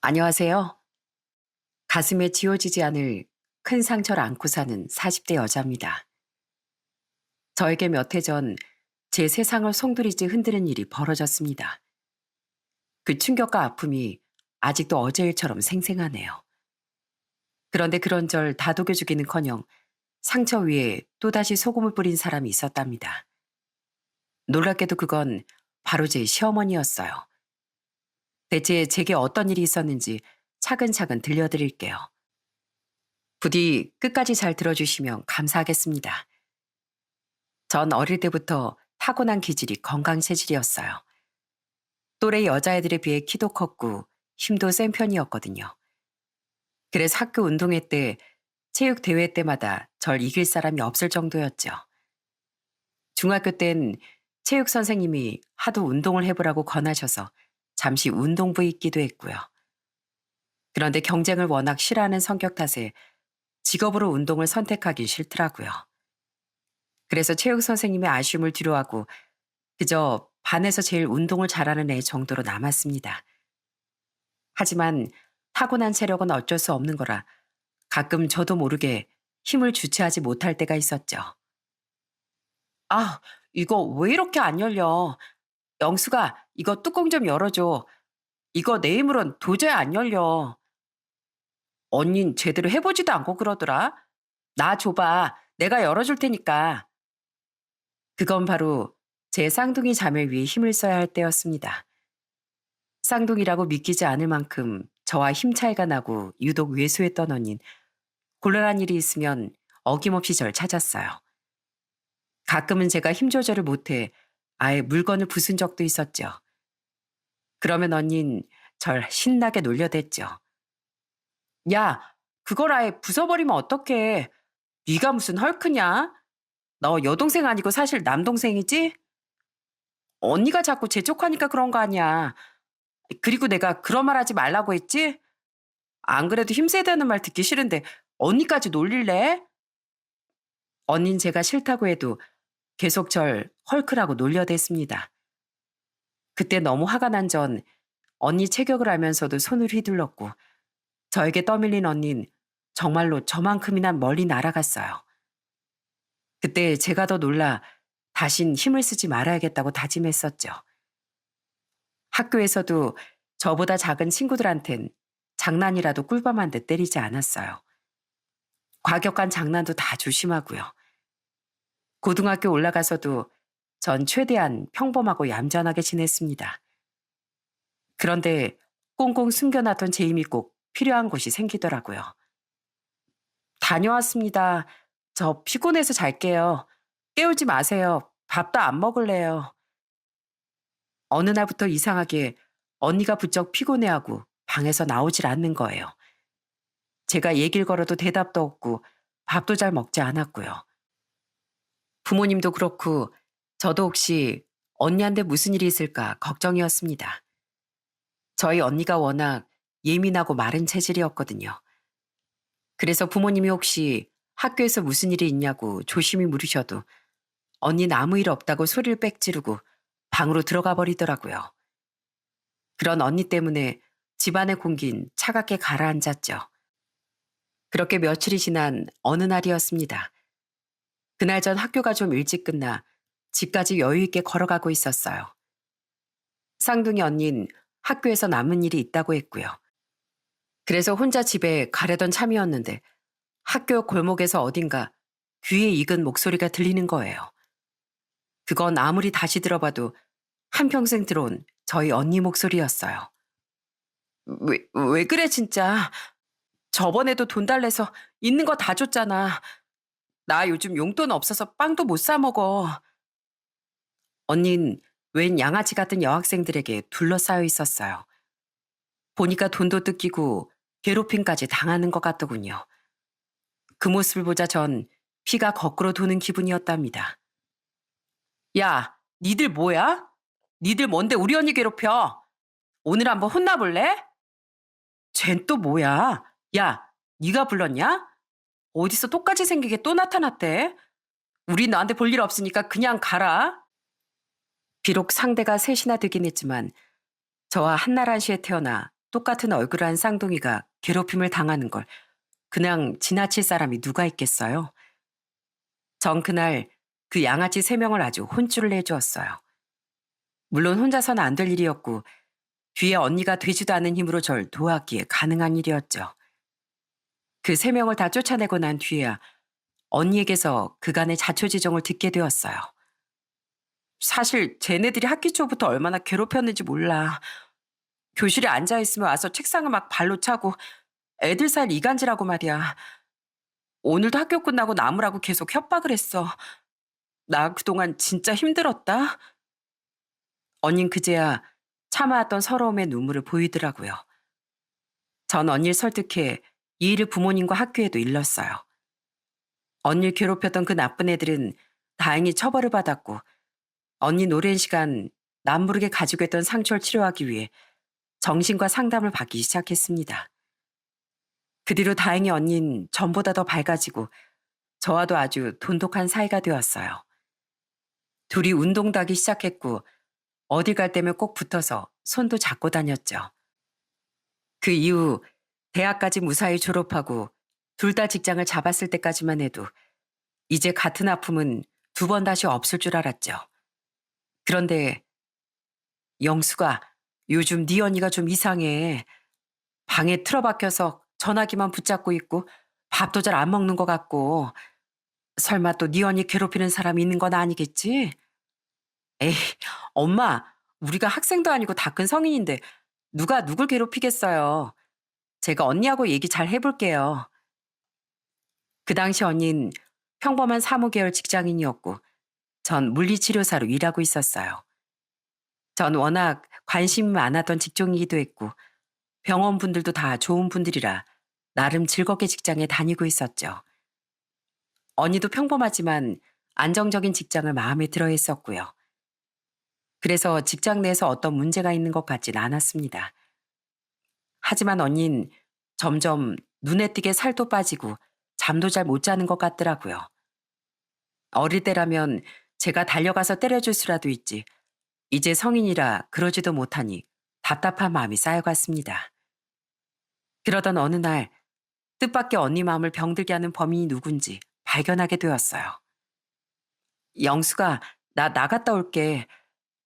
안녕하세요. 가슴에 지워지지 않을 큰 상처를 안고 사는 40대 여자입니다. 저에게 몇 해 전 제 세상을 송두리째 흔드는 일이 벌어졌습니다. 그 충격과 아픔이 아직도 어제 일처럼 생생하네요. 그런데 그런절 다독여주기는커녕 상처 위에 또다시 소금을 뿌린 사람이 있었답니다. 놀랍게도 그건 바로 제 시어머니였어요. 대체 제게 어떤 일이 있었는지 차근차근 들려드릴게요. 부디 끝까지 잘 들어주시면 감사하겠습니다. 전 어릴 때부터 타고난 기질이 건강 체질이었어요. 또래 여자애들에 비해 키도 컸고 힘도 센 편이었거든요. 그래서 학교 운동회 때, 체육 대회 때마다 절 이길 사람이 없을 정도였죠. 중학교 땐 체육 선생님이 하도 운동을 해보라고 권하셔서 잠시 운동부에 있기도 했고요. 그런데 경쟁을 워낙 싫어하는 성격 탓에 직업으로 운동을 선택하긴 싫더라고요. 그래서 체육 선생님의 아쉬움을 뒤로하고 그저 반에서 제일 운동을 잘하는 애 정도로 남았습니다. 하지만 타고난 체력은 어쩔 수 없는 거라 가끔 저도 모르게 힘을 주체하지 못할 때가 있었죠. 아, 이거 왜 이렇게 안 열려? 영수가 이거 뚜껑 좀 열어줘. 이거 내 힘으론 도저히 안 열려. 언닌 제대로 해보지도 않고 그러더라. 나 줘봐. 내가 열어줄 테니까. 그건 바로 제 쌍둥이 자매 위에 힘을 써야 할 때였습니다. 쌍둥이라고 믿기지 않을 만큼 저와 힘 차이가 나고 유독 외소했던 언닌. 곤란한 일이 있으면 어김없이 절 찾았어요. 가끔은 제가 힘 조절을 못해 아예 물건을 부순 적도 있었죠. 그러면 언닌 절 신나게 놀려댔죠. 야, 그걸 아예 부숴버리면 어떡해. 네가 무슨 헐크냐? 너 여동생 아니고 사실 남동생이지? 언니가 자꾸 재촉하니까 그런 거 아니야. 그리고 내가 그런 말 하지 말라고 했지? 안 그래도 힘세다는 말 듣기 싫은데 언니까지 놀릴래? 언닌 제가 싫다고 해도 계속 절 헐크라고 놀려댔습니다. 그때 너무 화가 난 전 언니 체격을 알면서도 손을 휘둘렀고 저에게 떠밀린 언닌 정말로 저만큼이나 멀리 날아갔어요. 그때 제가 더 놀라 다신 힘을 쓰지 말아야겠다고 다짐했었죠. 학교에서도 저보다 작은 친구들한텐 장난이라도 꿀밤한 듯 때리지 않았어요. 과격한 장난도 다 조심하고요. 고등학교 올라가서도 전 최대한 평범하고 얌전하게 지냈습니다. 그런데 꽁꽁 숨겨놨던 제 힘이 꼭 필요한 곳이 생기더라고요. 다녀왔습니다. 저 피곤해서 잘게요. 깨우지 마세요. 밥도 안 먹을래요. 어느 날부터 이상하게 언니가 부쩍 피곤해하고 방에서 나오질 않는 거예요. 제가 얘기를 걸어도 대답도 없고 밥도 잘 먹지 않았고요. 부모님도 그렇고 저도 혹시 언니한테 무슨 일이 있을까 걱정이었습니다. 저희 언니가 워낙 예민하고 마른 체질이었거든요. 그래서 부모님이 혹시 학교에서 무슨 일이 있냐고 조심히 물으셔도 언니는 아무 일 없다고 소리를 빽 지르고 방으로 들어가 버리더라고요. 그런 언니 때문에 집안의 공긴 차갑게 가라앉았죠. 그렇게 며칠이 지난 어느 날이었습니다. 그날 전 학교가 좀 일찍 끝나 집까지 여유 있게 걸어가고 있었어요. 쌍둥이 언닌 학교에서 남은 일이 있다고 했고요. 그래서 혼자 집에 가려던 참이었는데 학교 골목에서 어딘가 귀에 익은 목소리가 들리는 거예요. 그건 아무리 다시 들어봐도 한평생 들어온 저희 언니 목소리였어요. 왜 그래 진짜. 저번에도 돈 달래서 있는 거 다 줬잖아. 나 요즘 용돈 없어서 빵도 못 사 먹어. 언닌 웬 양아치 같은 여학생들에게 둘러싸여 있었어요. 보니까 돈도 뜯기고 괴롭힘까지 당하는 것 같더군요. 그 모습을 보자 전 피가 거꾸로 도는 기분이었답니다. 야, 니들 뭐야? 니들 뭔데 우리 언니 괴롭혀? 오늘 한번 혼나볼래? 쟨 또 뭐야? 야, 네가 불렀냐? 어디서 똑같이 생기게 또 나타났대? 우리 너한테 볼 일 없으니까 그냥 가라. 비록 상대가 셋이나 되긴 했지만 저와 한나란 시에 태어나 똑같은 얼굴한 쌍둥이가 괴롭힘을 당하는 걸 그냥 지나칠 사람이 누가 있겠어요? 전 그날 그 양아치 3명을 아주 혼쭐을 내주었어요. 물론 혼자서는 안 될 일이었고 뒤에 언니가 되지도 않은 힘으로 절 도왔기에 가능한 일이었죠. 그 3명을 다 쫓아내고 난 뒤에야 언니에게서 그간의 자초지종을 듣게 되었어요. 사실 쟤네들이 학기 초부터 얼마나 괴롭혔는지 몰라. 교실에 앉아있으면 와서 책상을 막 발로 차고 애들 사이를 이간질하고 말이야. 오늘도 학교 끝나고 나무라고 계속 협박을 했어. 나 그동안 진짜 힘들었다. 언닌 그제야 참아왔던 서러움의 눈물을 보이더라고요. 전 언니를 설득해 이 일을 부모님과 학교에도 일렀어요. 언니를 괴롭혔던 그 나쁜 애들은 다행히 처벌을 받았고 언니 노랜 시간 남모르게 가지고 있던 상처를 치료하기 위해 정신과 상담을 받기 시작했습니다. 그 뒤로 다행히 언니는 전보다 더 밝아지고 저와도 아주 돈독한 사이가 되었어요. 둘이 운동도 하기 시작했고 어디 갈 때면 꼭 붙어서 손도 잡고 다녔죠. 그 이후 대학까지 무사히 졸업하고 둘 다 직장을 잡았을 때까지만 해도 이제 같은 아픔은 2번 다시 없을 줄 알았죠. 그런데 영수가 요즘 네 언니가 좀 이상해. 방에 틀어박혀서 전화기만 붙잡고 있고 밥도 잘 안 먹는 것 같고 설마 또 네 언니 괴롭히는 사람이 있는 건 아니겠지? 에이, 엄마, 우리가 학생도 아니고 다 큰 성인인데 누가 누굴 괴롭히겠어요. 제가 언니하고 얘기 잘 해볼게요. 그 당시 언니는 평범한 사무계열 직장인이었고 전 물리치료사로 일하고 있었어요. 전 워낙 관심이 많았던 직종이기도 했고 병원 분들도 다 좋은 분들이라 나름 즐겁게 직장에 다니고 있었죠. 언니도 평범하지만 안정적인 직장을 마음에 들어 했었고요. 그래서 직장 내에서 어떤 문제가 있는 것 같진 않았습니다. 하지만 언니는 점점 눈에 띄게 살도 빠지고 잠도 잘 못 자는 것 같더라고요. 어릴 때라면 제가 달려가서 때려줄 수라도 있지. 이제 성인이라 그러지도 못하니 답답한 마음이 쌓여갔습니다. 그러던 어느 날 뜻밖의 언니 마음을 병들게 하는 범인이 누군지 발견하게 되었어요. 영수가 나 나갔다 올게.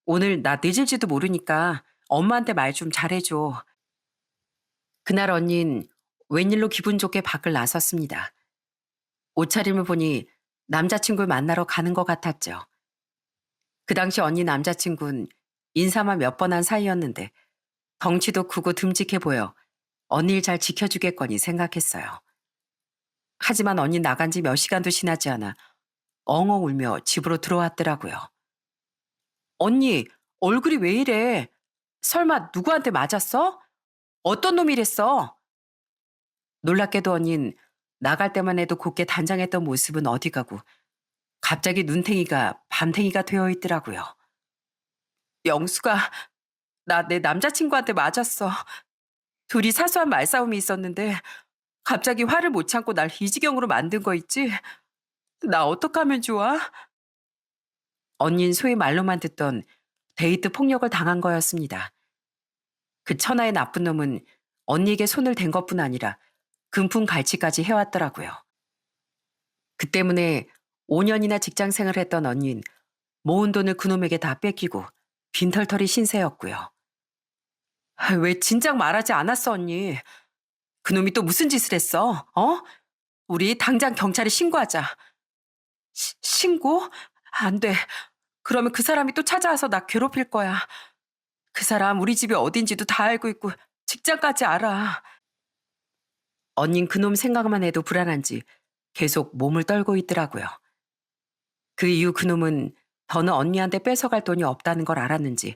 오늘 나 늦을지도 모르니까 엄마한테 말 좀 잘해줘. 그날 언닌 웬일로 기분 좋게 밖을 나섰습니다. 옷차림을 보니 남자친구를 만나러 가는 것 같았죠. 그 당시 언니 남자친구는 인사만 몇 번 한 사이였는데 덩치도 크고 듬직해 보여 언니를 잘 지켜주겠거니 생각했어요. 하지만 언니 나간 지 몇 시간도 지나지 않아 엉엉 울며 집으로 들어왔더라고요. 언니, 얼굴이 왜 이래? 설마 누구한테 맞았어? 어떤 놈이 이랬어? 놀랍게도 언닌 나갈 때만 해도 곱게 단장했던 모습은 어디 가고 갑자기 눈탱이가 밤탱이가 되어 있더라고요. 영수가 나 내 남자친구한테 맞았어. 둘이 사소한 말싸움이 있었는데 갑자기 화를 못 참고 날 이 지경으로 만든 거 있지? 나 어떡하면 좋아? 언닌 소위 말로만 듣던 데이트 폭력을 당한 거였습니다. 그 천하의 나쁜 놈은 언니에게 손을 댄 것뿐 아니라 금품갈취까지 해왔더라고요. 그 때문에 5년이나 직장 생활을 했던 언니는 모은 돈을 그놈에게 다 뺏기고 빈털터리 신세였고요. 왜 진작 말하지 않았어, 언니? 그놈이 또 무슨 짓을 했어? 어? 우리 당장 경찰에 신고하자. 신고? 안 돼. 그러면 그 사람이 또 찾아와서 나 괴롭힐 거야. 그 사람 우리 집이 어딘지도 다 알고 있고 직장까지 알아. 언닌 그놈 생각만 해도 불안한지 계속 몸을 떨고 있더라고요. 그 이후 그놈은 더는 언니한테 뺏어갈 돈이 없다는 걸 알았는지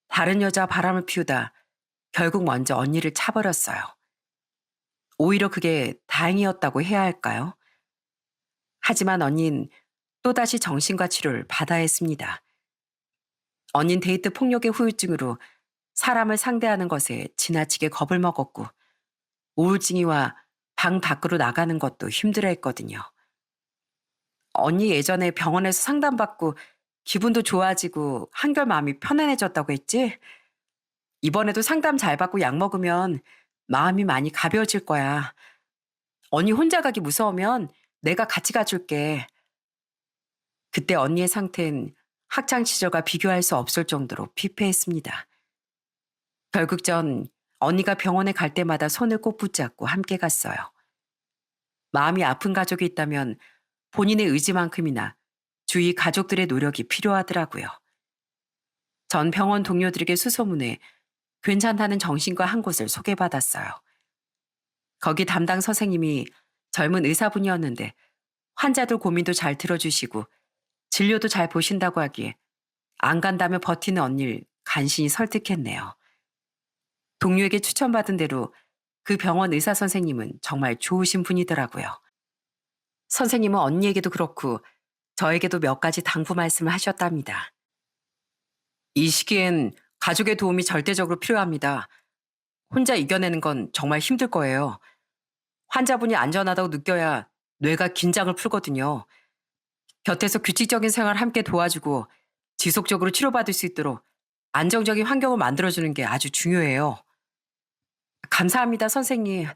다른 여자 바람을 피우다 결국 먼저 언니를 차버렸어요. 오히려 그게 다행이었다고 해야 할까요? 하지만 언닌 또다시 정신과 치료를 받아야 했습니다. 언닌 데이트 폭력의 후유증으로 사람을 상대하는 것에 지나치게 겁을 먹었고 우울증이와 방 밖으로 나가는 것도 힘들어했거든요. 언니 예전에 병원에서 상담받고 기분도 좋아지고 한결 마음이 편안해졌다고 했지? 이번에도 상담 잘 받고 약 먹으면 마음이 많이 가벼워질 거야. 언니 혼자 가기 무서우면 내가 같이 가줄게. 그때 언니의 상태는 학창 시절과 비교할 수 없을 정도로 피폐했습니다. 결국 전 언니가 병원에 갈 때마다 손을 꼭 붙잡고 함께 갔어요. 마음이 아픈 가족이 있다면 본인의 의지만큼이나 주위 가족들의 노력이 필요하더라고요. 전 병원 동료들에게 수소문해 괜찮다는 정신과 한 곳을 소개받았어요. 거기 담당 선생님이 젊은 의사분이었는데 환자들 고민도 잘 들어주시고 진료도 잘 보신다고 하기에 안 간다며 버티는 언니를 간신히 설득했네요. 동료에게 추천받은 대로 그 병원 의사 선생님은 정말 좋으신 분이더라고요. 선생님은 언니에게도 그렇고 저에게도 몇 가지 당부 말씀을 하셨답니다. 이 시기엔 가족의 도움이 절대적으로 필요합니다. 혼자 이겨내는 건 정말 힘들 거예요. 환자분이 안전하다고 느껴야 뇌가 긴장을 풀거든요. 곁에서 규칙적인 생활을 함께 도와주고 지속적으로 치료받을 수 있도록 안정적인 환경을 만들어주는 게 아주 중요해요. 감사합니다, 선생님.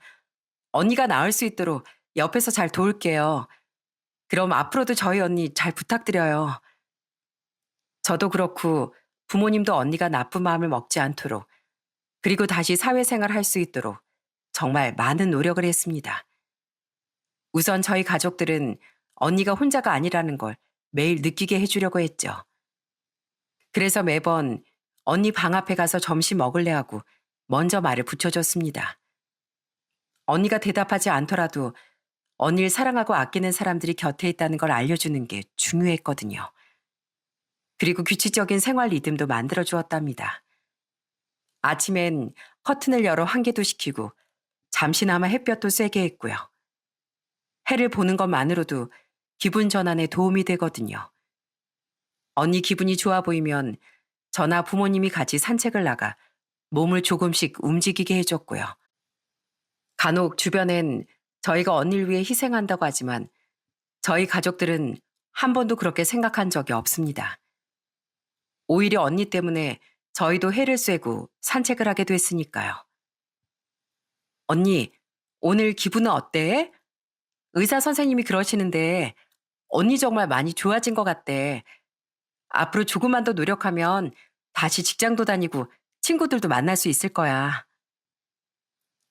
언니가 나을 수 있도록 옆에서 잘 도울게요. 그럼 앞으로도 저희 언니 잘 부탁드려요. 저도 그렇고 부모님도 언니가 나쁜 마음을 먹지 않도록 그리고 다시 사회생활 할 수 있도록 정말 많은 노력을 했습니다. 우선 저희 가족들은 언니가 혼자가 아니라는 걸 매일 느끼게 해주려고 했죠. 그래서 매번 언니 방 앞에 가서 점심 먹을래 하고 먼저 말을 붙여줬습니다. 언니가 대답하지 않더라도 언니를 사랑하고 아끼는 사람들이 곁에 있다는 걸 알려주는 게 중요했거든요. 그리고 규칙적인 생활 리듬도 만들어 주었답니다. 아침엔 커튼을 열어 환기도 시키고 잠시나마 햇볕도 쐬게 했고요. 해를 보는 것만으로도 기분 전환에 도움이 되거든요. 언니 기분이 좋아 보이면 저나 부모님이 같이 산책을 나가 몸을 조금씩 움직이게 해줬고요. 간혹 주변엔 저희가 언니를 위해 희생한다고 하지만 저희 가족들은 한 번도 그렇게 생각한 적이 없습니다. 오히려 언니 때문에 저희도 해를 쐬고 산책을 하게 됐으니까요. 언니, 오늘 기분은 어때? 의사 선생님이 그러시는데 언니 정말 많이 좋아진 것 같대. 앞으로 조금만 더 노력하면 다시 직장도 다니고 친구들도 만날 수 있을 거야.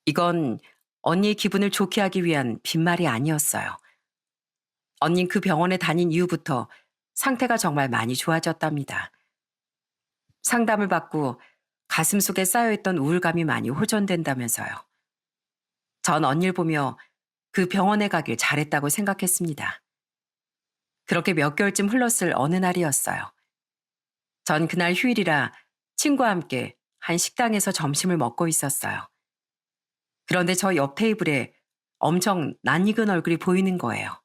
이건 언니의 기분을 좋게 하기 위한 빈말이 아니었어요. 언닌 그 병원에 다닌 이후부터 상태가 정말 많이 좋아졌답니다. 상담을 받고 가슴속에 쌓여있던 우울감이 많이 호전된다면서요. 전 언니를 보며 그 병원에 가길 잘했다고 생각했습니다. 그렇게 몇 개월쯤 흘렀을 어느 날이었어요. 전 그날 휴일이라 친구와 함께 한 식당에서 점심을 먹고 있었어요. 그런데 저 옆 테이블에 엄청 낯익은 얼굴이 보이는 거예요.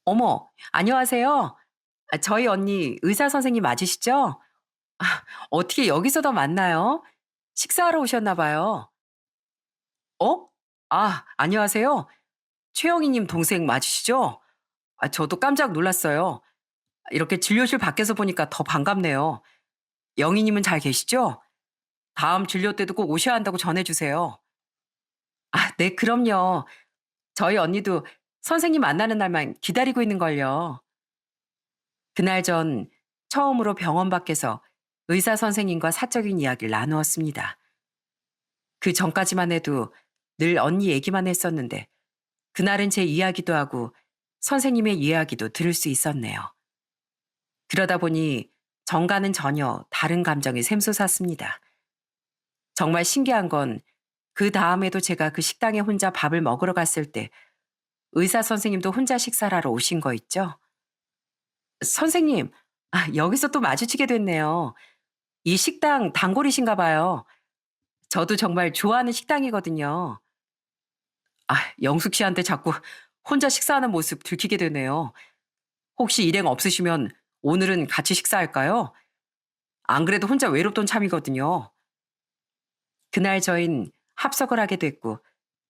어머, 안녕하세요. 저희 언니 의사 선생님 맞으시죠? 어떻게 여기서 더 만나요? 식사하러 오셨나 봐요. 어? 안녕하세요. 최영희님 동생 맞으시죠? 저도 깜짝 놀랐어요. 이렇게 진료실 밖에서 보니까 더 반갑네요. 영희님은 잘 계시죠? 다음 진료 때도 꼭 오셔야 한다고 전해주세요. 네, 그럼요. 저희 언니도 선생님 만나는 날만 기다리고 있는걸요. 그날 전 처음으로 병원 밖에서 의사 선생님과 사적인 이야기를 나누었습니다. 그 전까지만 해도 늘 언니 얘기만 했었는데 그날은 제 이야기도 하고 선생님의 이야기도 들을 수 있었네요. 그러다 보니 전과는 전혀 다른 감정이 샘솟았습니다. 정말 신기한 건 그 다음에도 제가 그 식당에 혼자 밥을 먹으러 갔을 때 의사 선생님도 혼자 식사를 하러 오신 거 있죠? 선생님, 여기서 또 마주치게 됐네요. 이 식당 단골이신가 봐요. 저도 정말 좋아하는 식당이거든요. 영숙 씨한테 자꾸 혼자 식사하는 모습 들키게 되네요. 혹시 일행 없으시면 오늘은 같이 식사할까요? 안 그래도 혼자 외롭던 참이거든요. 그날 저흰 합석을 하게 됐고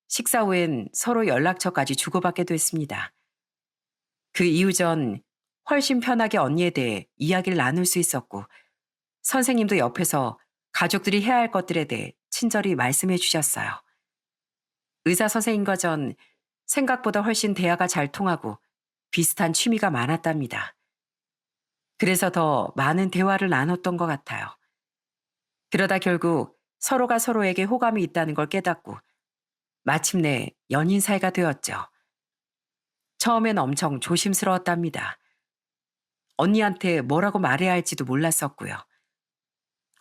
식사 후엔 서로 연락처까지 주고받게 됐습니다. 그 이후 전 훨씬 편하게 언니에 대해 이야기를 나눌 수 있었고 선생님도 옆에서 가족들이 해야 할 것들에 대해 친절히 말씀해 주셨어요. 의사 선생님과 전 생각보다 훨씬 대화가 잘 통하고 비슷한 취미가 많았답니다. 그래서 더 많은 대화를 나눴던 것 같아요. 그러다 결국 서로가 서로에게 호감이 있다는 걸 깨닫고 마침내 연인 사이가 되었죠. 처음엔 엄청 조심스러웠답니다. 언니한테 뭐라고 말해야 할지도 몰랐었고요.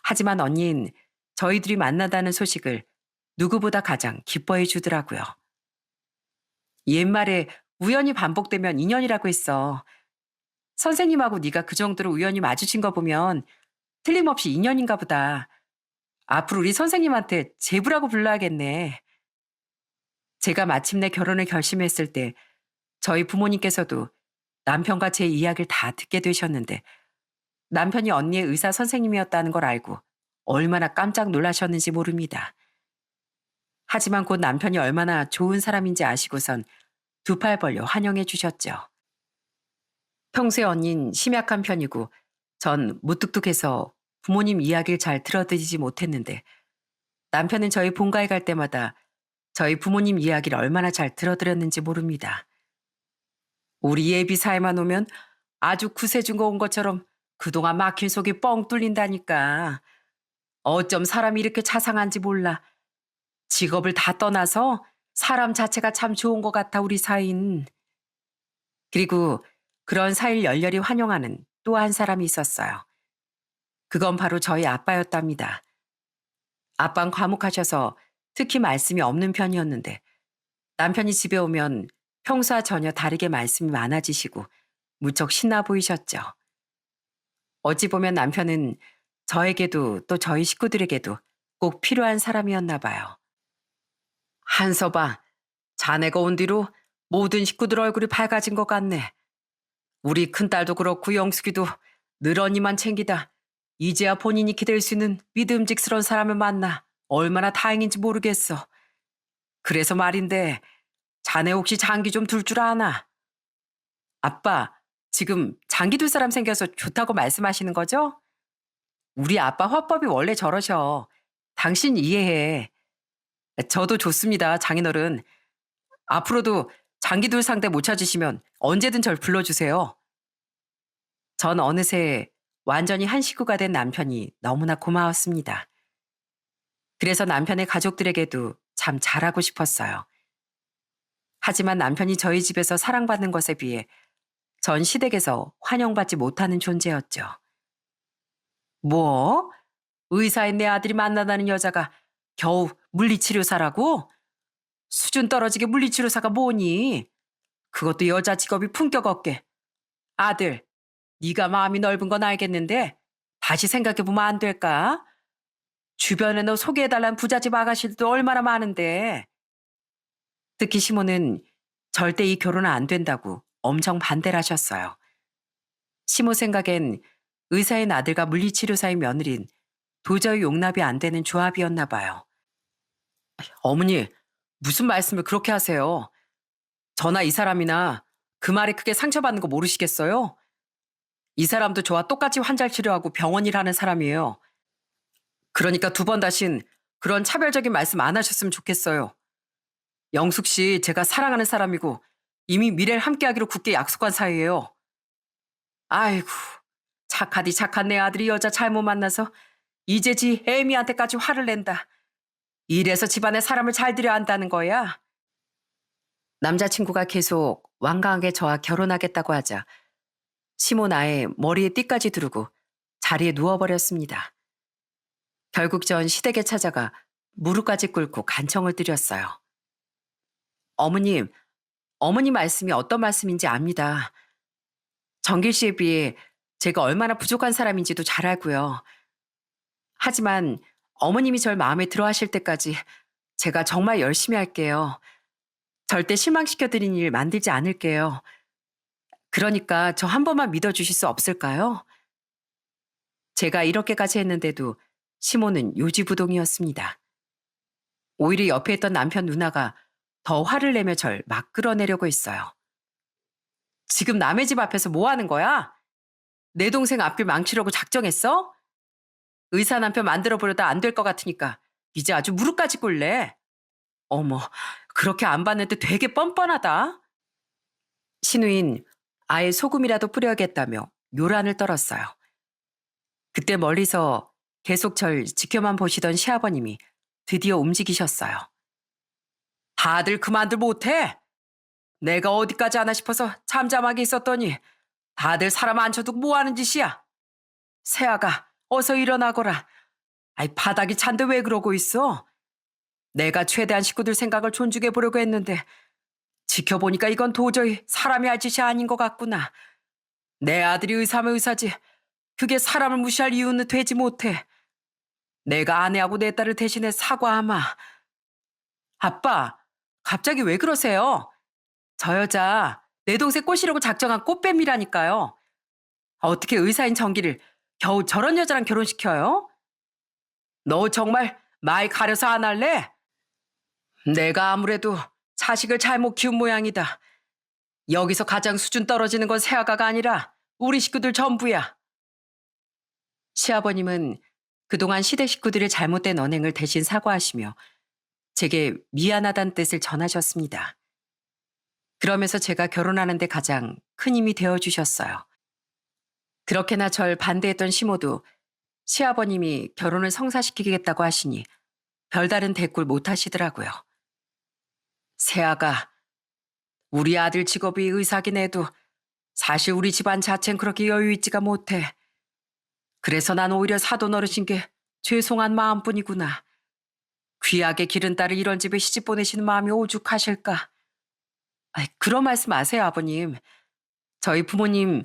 하지만 언니는 저희들이 만나다는 소식을 누구보다 가장 기뻐해 주더라고요. 옛말에 우연히 반복되면 인연이라고 했어. 선생님하고 네가 그 정도로 우연히 마주친 거 보면 틀림없이 인연인가 보다. 앞으로 우리 선생님한테 제부라고 불러야겠네. 제가 마침내 결혼을 결심했을 때 저희 부모님께서도 남편과 제 이야기를 다 듣게 되셨는데 남편이 언니의 의사 선생님이었다는 걸 알고 얼마나 깜짝 놀라셨는지 모릅니다. 하지만 곧 남편이 얼마나 좋은 사람인지 아시고선 두 팔 벌려 환영해 주셨죠. 평소에 언닌 심약한 편이고 전 무뚝뚝해서 부모님 이야기를 잘 들어드리지 못했는데 남편은 저희 본가에 갈 때마다 저희 부모님 이야기를 얼마나 잘 들어드렸는지 모릅니다. 우리 예비 사회만 오면 아주 구세주가 온 것처럼 그동안 막힌 속이 뻥 뚫린다니까. 어쩜 사람이 이렇게 자상한지 몰라. 직업을 다 떠나서 사람 자체가 참 좋은 것 같아 우리 사이는. 그리고 그런 사이를 열렬히 환영하는 또 한 사람이 있었어요. 그건 바로 저희 아빠였답니다. 아빠는 과묵하셔서 특히 말씀이 없는 편이었는데 남편이 집에 오면 평소와 전혀 다르게 말씀이 많아지시고 무척 신나 보이셨죠. 어찌 보면 남편은 저에게도 또 저희 식구들에게도 꼭 필요한 사람이었나 봐요. 한서봐, 자네가 온 뒤로 모든 식구들 얼굴이 밝아진 것 같네. 우리 큰딸도 그렇고 영숙이도 늘 언니만 챙기다 이제야 본인이 기댈 수 있는 믿음직스러운 사람을 만나 얼마나 다행인지 모르겠어. 그래서 말인데 자네 혹시 장기 좀 둘 줄 아나? 아빠, 지금 장기 둘 사람 생겨서 좋다고 말씀하시는 거죠? 우리 아빠 화법이 원래 저러셔. 당신 이해해. 저도 좋습니다, 장인어른. 앞으로도 장기 둘 상대 못 찾으시면 언제든 절 불러주세요. 전 어느새 완전히 한 식구가 된 남편이 너무나 고마웠습니다. 그래서 남편의 가족들에게도 참 잘하고 싶었어요. 하지만 남편이 저희 집에서 사랑받는 것에 비해 전 시댁에서 환영받지 못하는 존재였죠. 뭐? 의사인 내 아들이 만나다는 여자가 겨우 물리치료사라고? 수준 떨어지게 물리치료사가 뭐니? 그것도 여자 직업이 품격 없게. 아들, 네가 마음이 넓은 건 알겠는데 다시 생각해보면 안 될까? 주변에 너 소개해달란 부잣집 아가씨들도 얼마나 많은데. 특히 시모는 절대 이 결혼은 안 된다고 엄청 반대를 하셨어요. 시모 생각엔 의사인 아들과 물리치료사의 며느린 도저히 용납이 안 되는 조합이었나 봐요. 어머니, 무슨 말씀을 그렇게 하세요? 저나 이 사람이나 그 말에 크게 상처받는 거 모르시겠어요? 이 사람도 저와 똑같이 환자 치료하고 병원 일하는 사람이에요. 그러니까 두 번 다신 그런 차별적인 말씀 안 하셨으면 좋겠어요. 영숙 씨 제가 사랑하는 사람이고 이미 미래를 함께하기로 굳게 약속한 사이예요. 아이고, 착하디 착한 내 아들이 여자 잘못 만나서 이제 지 애미한테까지 화를 낸다. 이래서 집안에 사람을 잘 들여야 한다는 거야. 남자친구가 계속 완강하게 저와 결혼하겠다고 하자 시모나의 머리에 띠까지 두르고 자리에 누워버렸습니다. 결국 전 시댁에 찾아가 무릎까지 꿇고 간청을 드렸어요. 어머님, 어머니 말씀이 어떤 말씀인지 압니다. 정길 씨에 비해 제가 얼마나 부족한 사람인지도 잘 알고요. 하지만 어머님이 절 마음에 들어 하실 때까지 제가 정말 열심히 할게요. 절대 실망시켜드린 일 만들지 않을게요. 그러니까 저 한 번만 믿어주실 수 없을까요? 제가 이렇게까지 했는데도 시모는 요지부동이었습니다. 오히려 옆에 있던 남편 누나가 더 화를 내며 절 막 끌어내려고 했어요. 지금 남의 집 앞에서 뭐 하는 거야? 내 동생 앞길 망치려고 작정했어? 의사 남편 만들어 보려다 안 될 것 같으니까 이제 아주 무릎까지 꿇래. 어머, 그렇게 안 봤는데 되게 뻔뻔하다. 신우인 아예 소금이라도 뿌려야겠다며 요란을 떨었어요. 그때 멀리서 계속 절 지켜만 보시던 시아버님이 드디어 움직이셨어요. 다들 그만들 못해? 내가 어디까지 하나 싶어서 잠잠하게 있었더니 다들 사람 앉혀두고 뭐 하는 짓이야? 세아가 어서 일어나거라. 아이 바닥이 찬데 왜 그러고 있어? 내가 최대한 식구들 생각을 존중해 보려고 했는데 지켜보니까 이건 도저히 사람이 할 짓이 아닌 것 같구나. 내 아들이 의사면 의사지. 그게 사람을 무시할 이유는 되지 못해. 내가 아내하고 내 딸을 대신해 사과하마. 아빠, 갑자기 왜 그러세요? 저 여자 내 동생 꼬시려고 작정한 꽃뱀이라니까요. 어떻게 의사인 정기를 겨우 저런 여자랑 결혼시켜요? 너 정말 말 가려서 안 할래? 내가 아무래도 자식을 잘못 키운 모양이다. 여기서 가장 수준 떨어지는 건 세아가가 아니라 우리 식구들 전부야. 시아버님은 그동안 시댁 식구들의 잘못된 언행을 대신 사과하시며 제게 미안하다는 뜻을 전하셨습니다. 그러면서 제가 결혼하는데 가장 큰 힘이 되어주셨어요. 그렇게나 절 반대했던 시모도 시아버님이 결혼을 성사시키겠다고 하시니 별다른 대꾸를 못 하시더라고요. 세아가 우리 아들 직업이 의사긴 해도 사실 우리 집안 자체는 그렇게 여유 있지가 못해. 그래서 난 오히려 사돈 어르신 게 죄송한 마음뿐이구나. 귀하게 기른 딸을 이런 집에 시집 보내시는 마음이 오죽하실까. 아이, 그런 말씀 마세요, 아버님. 저희 부모님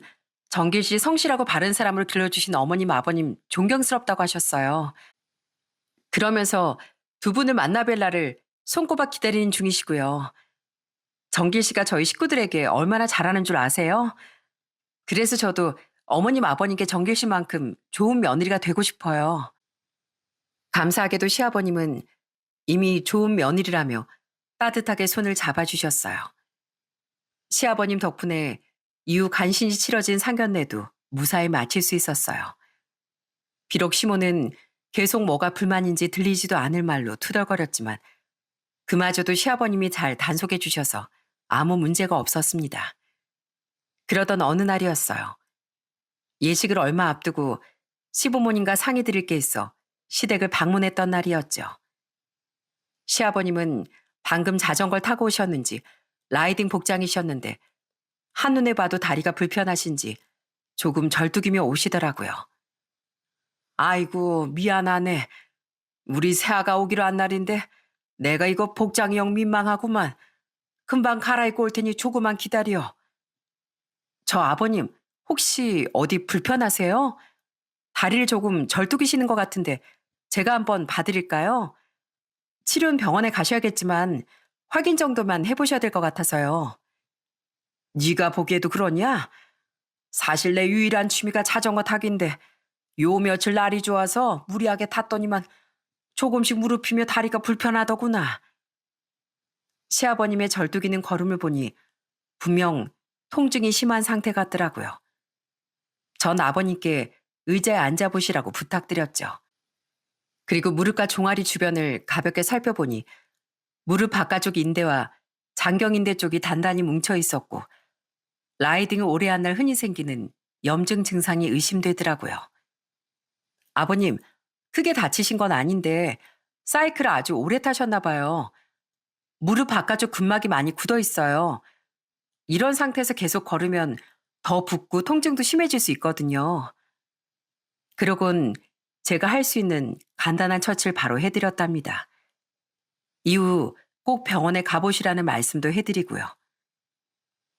정길 씨 성실하고 바른 사람으로 길러주신 어머님, 아버님 존경스럽다고 하셨어요. 그러면서 두 분을 만나뵐 날을 손꼽아 기다리는 중이시고요. 정길 씨가 저희 식구들에게 얼마나 잘하는 줄 아세요? 그래서 저도 어머님, 아버님께 정길 씨만큼 좋은 며느리가 되고 싶어요. 감사하게도 시아버님은 이미 좋은 며느리라며 따뜻하게 손을 잡아주셨어요. 시아버님 덕분에 이후 간신히 치러진 상견례도 무사히 마칠 수 있었어요. 비록 시모는 계속 뭐가 불만인지 들리지도 않을 말로 투덜거렸지만 그마저도 시아버님이 잘 단속해 주셔서 아무 문제가 없었습니다. 그러던 어느 날이었어요. 예식을 얼마 앞두고 시부모님과 상의 드릴 게 있어 시댁을 방문했던 날이었죠. 시아버님은 방금 자전거를 타고 오셨는지 라이딩 복장이셨는데 한눈에 봐도 다리가 불편하신지 조금 절뚝이며 오시더라고요. 아이고 미안하네. 우리 새아가 오기로 한 날인데 내가 이거 복장이 영 민망하구만. 금방 갈아입고 올 테니 조금만 기다려. 저 아버님 혹시 어디 불편하세요? 다리를 조금 절뚝이시는 것 같은데 제가 한번 봐드릴까요? 치료는 병원에 가셔야겠지만 확인 정도만 해보셔야 될 것 같아서요. 네가 보기에도 그러냐? 사실 내 유일한 취미가 자전거 타기인데 요 며칠 날이 좋아서 무리하게 탔더니만 조금씩 무릎이며 다리가 불편하더구나. 시아버님의 절뚝이는 걸음을 보니 분명 통증이 심한 상태 같더라고요. 전 아버님께 의자에 앉아보시라고 부탁드렸죠. 그리고 무릎과 종아리 주변을 가볍게 살펴보니 무릎 바깥쪽 인대와 장경인대 쪽이 단단히 뭉쳐 있었고 라이딩을 오래 한 날 흔히 생기는 염증 증상이 의심되더라고요. 아버님, 크게 다치신 건 아닌데 사이클을 아주 오래 타셨나 봐요. 무릎 바깥쪽 근막이 많이 굳어 있어요. 이런 상태에서 계속 걸으면 더 붓고 통증도 심해질 수 있거든요. 그러곤 제가 할 수 있는 간단한 처치를 바로 해드렸답니다. 이후 꼭 병원에 가보시라는 말씀도 해드리고요.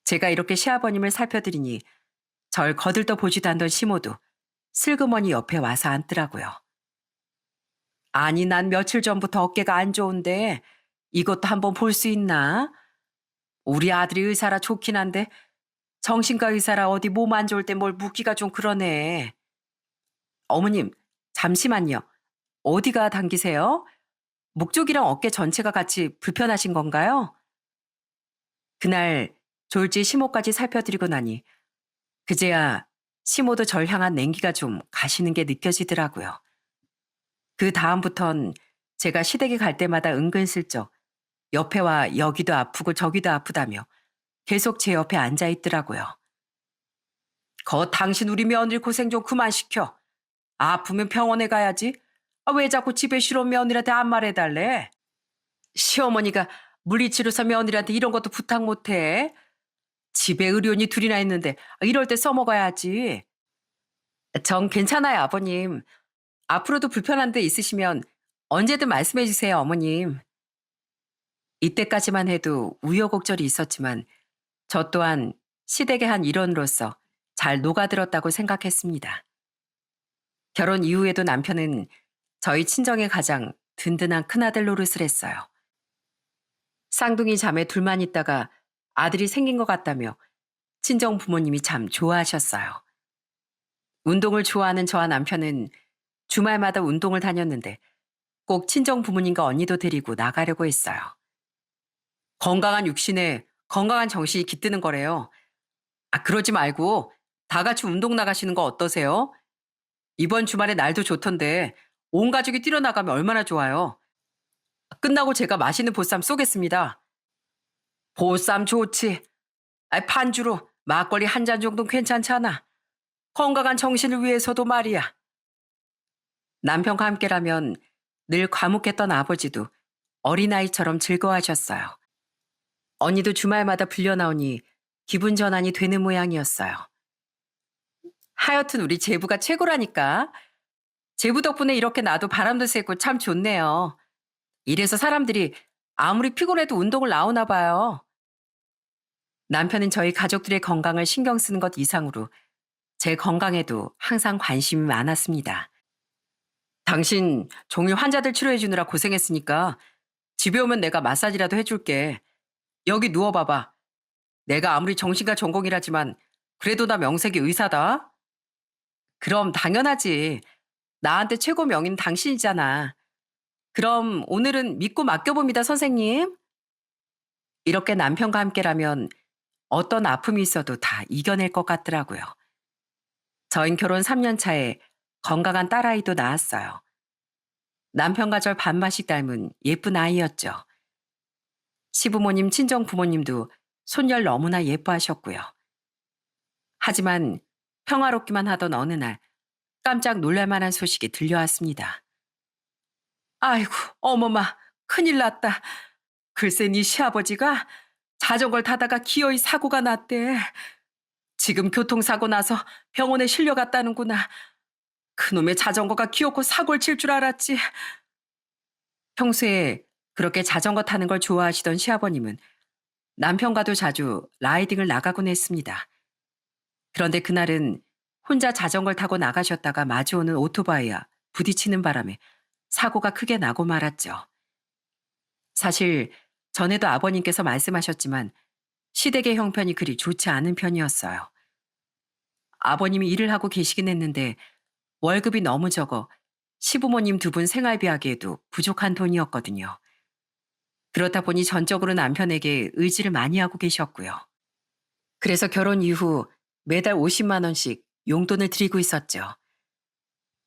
제가 이렇게 시아버님을 살펴드리니 절 거들떠 보지도 않던 시모도 슬그머니 옆에 와서 앉더라고요. 아니 난 며칠 전부터 어깨가 안 좋은데 이것도 한번 볼 수 있나? 우리 아들이 의사라 좋긴 한데 정신과 의사라 어디 몸 안 좋을 때 뭘 묻기가 좀 그러네. 어머님, 잠시만요. 어디가 당기세요? 목 쪽이랑 어깨 전체가 같이 불편하신 건가요? 그날 졸지 시모까지 살펴드리고 나니 그제야 시모도 절 향한 냉기가 좀 가시는 게 느껴지더라고요. 그 다음부턴 제가 시댁에 갈 때마다 은근슬쩍 옆에 와 여기도 아프고 저기도 아프다며 계속 제 옆에 앉아 있더라고요. 거 당신 우리 며느리 고생 좀 그만 시켜. 아프면 병원에 가야지. 왜 자꾸 집에 쉬러 온 며느리한테 안 말해달래? 시어머니가 물리치료사 며느리한테 이런 것도 부탁 못해. 집에 의료인이 둘이나 있는데 이럴 때 써먹어야지. 전 괜찮아요, 아버님. 앞으로도 불편한 데 있으시면 언제든 말씀해 주세요, 어머님. 이때까지만 해도 우여곡절이 있었지만 저 또한 시댁의 한 일원으로서 잘 녹아들었다고 생각했습니다. 결혼 이후에도 남편은 저희 친정의 가장 든든한 큰아들 노릇을 했어요. 쌍둥이 자매 둘만 있다가 아들이 생긴 것 같다며 친정 부모님이 참 좋아하셨어요. 운동을 좋아하는 저와 남편은 주말마다 운동을 다녔는데 꼭 친정 부모님과 언니도 데리고 나가려고 했어요. 건강한 육신에 건강한 정신이 깃드는 거래요. 그러지 말고 다 같이 운동 나가시는 거 어떠세요? 이번 주말에 날도 좋던데 온 가족이 뛰어나가면 얼마나 좋아요. 끝나고 제가 맛있는 보쌈 쏘겠습니다. 보쌈 좋지. 반주로 막걸리 한 잔 정도는 괜찮잖아. 건강한 정신을 위해서도 말이야. 남편과 함께라면 늘 과묵했던 아버지도 어린아이처럼 즐거워하셨어요. 언니도 주말마다 불려 나오니 기분 전환이 되는 모양이었어요. 하여튼 우리 제부가 최고라니까. 제부 덕분에 이렇게 나도 바람도 쐬고 참 좋네요. 이래서 사람들이 아무리 피곤해도 운동을 나오나 봐요. 남편은 저희 가족들의 건강을 신경 쓰는 것 이상으로 제 건강에도 항상 관심이 많았습니다. 당신 종일 환자들 치료해 주느라 고생했으니까 집에 오면 내가 마사지라도 해줄게. 여기 누워봐봐. 내가 아무리 정신과 전공이라지만 그래도 나 명색이 의사다. 그럼 당연하지. 나한테 최고 명인 당신이잖아. 그럼 오늘은 믿고 맡겨봅니다, 선생님. 이렇게 남편과 함께라면 어떤 아픔이 있어도 다 이겨낼 것 같더라고요. 저희 결혼 3년 차에 건강한 딸아이도 낳았어요. 남편과 절 반반씩 닮은 예쁜 아이였죠. 시부모님, 친정 부모님도 손녀를 너무나 예뻐하셨고요. 하지만 평화롭기만 하던 어느 날 깜짝 놀랄 만한 소식이 들려왔습니다. 아이고, 어머마, 큰일 났다. 글쎄 네 시아버지가 자전거를 타다가 기어이 사고가 났대. 지금 교통사고 나서 병원에 실려갔다는구나. 그놈의 자전거가 기어코 사고를 칠 줄 알았지. 평소에 그렇게 자전거 타는 걸 좋아하시던 시아버님은 남편과도 자주 라이딩을 나가곤 했습니다. 그런데 그날은 혼자 자전거를 타고 나가셨다가 마주오는 오토바이와 부딪히는 바람에 사고가 크게 나고 말았죠. 사실 전에도 아버님께서 말씀하셨지만 시댁의 형편이 그리 좋지 않은 편이었어요. 아버님이 일을 하고 계시긴 했는데 월급이 너무 적어 시부모님 두 분 생활비 하기에도 부족한 돈이었거든요. 그렇다 보니 전적으로 남편에게 의지를 많이 하고 계셨고요. 그래서 결혼 이후 매달 50만 원씩 용돈을 드리고 있었죠.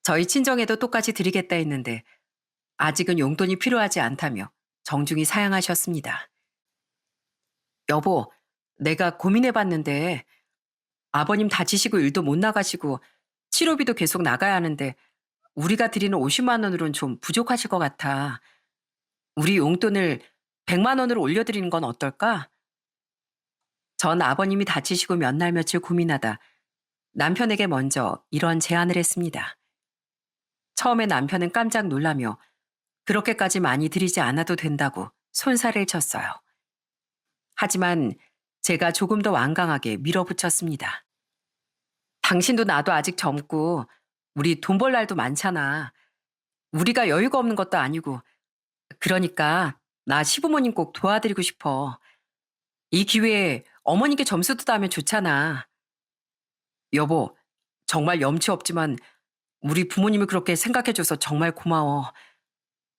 저희 친정에도 똑같이 드리겠다 했는데 아직은 용돈이 필요하지 않다며 정중히 사양하셨습니다. 여보, 내가 고민해봤는데 아버님 다치시고 일도 못 나가시고 치료비도 계속 나가야 하는데 우리가 드리는 50만 원으로는 좀 부족하실 것 같아. 우리 용돈을 100만 원으로 올려드리는 건 어떨까? 전 아버님이 다치시고 몇 날 며칠 고민하다 남편에게 먼저 이런 제안을 했습니다. 처음에 남편은 깜짝 놀라며 그렇게까지 많이 드리지 않아도 된다고 손살을 쳤어요. 하지만 제가 조금 더 완강하게 밀어붙였습니다. 당신도 나도 아직 젊고 우리 돈 벌 날도 많잖아. 우리가 여유가 없는 것도 아니고 그러니까 나 시부모님 꼭 도와드리고 싶어. 이 기회에 어머니께 점수도 따면 좋잖아. 여보, 정말 염치 없지만 우리 부모님을 그렇게 생각해줘서 정말 고마워.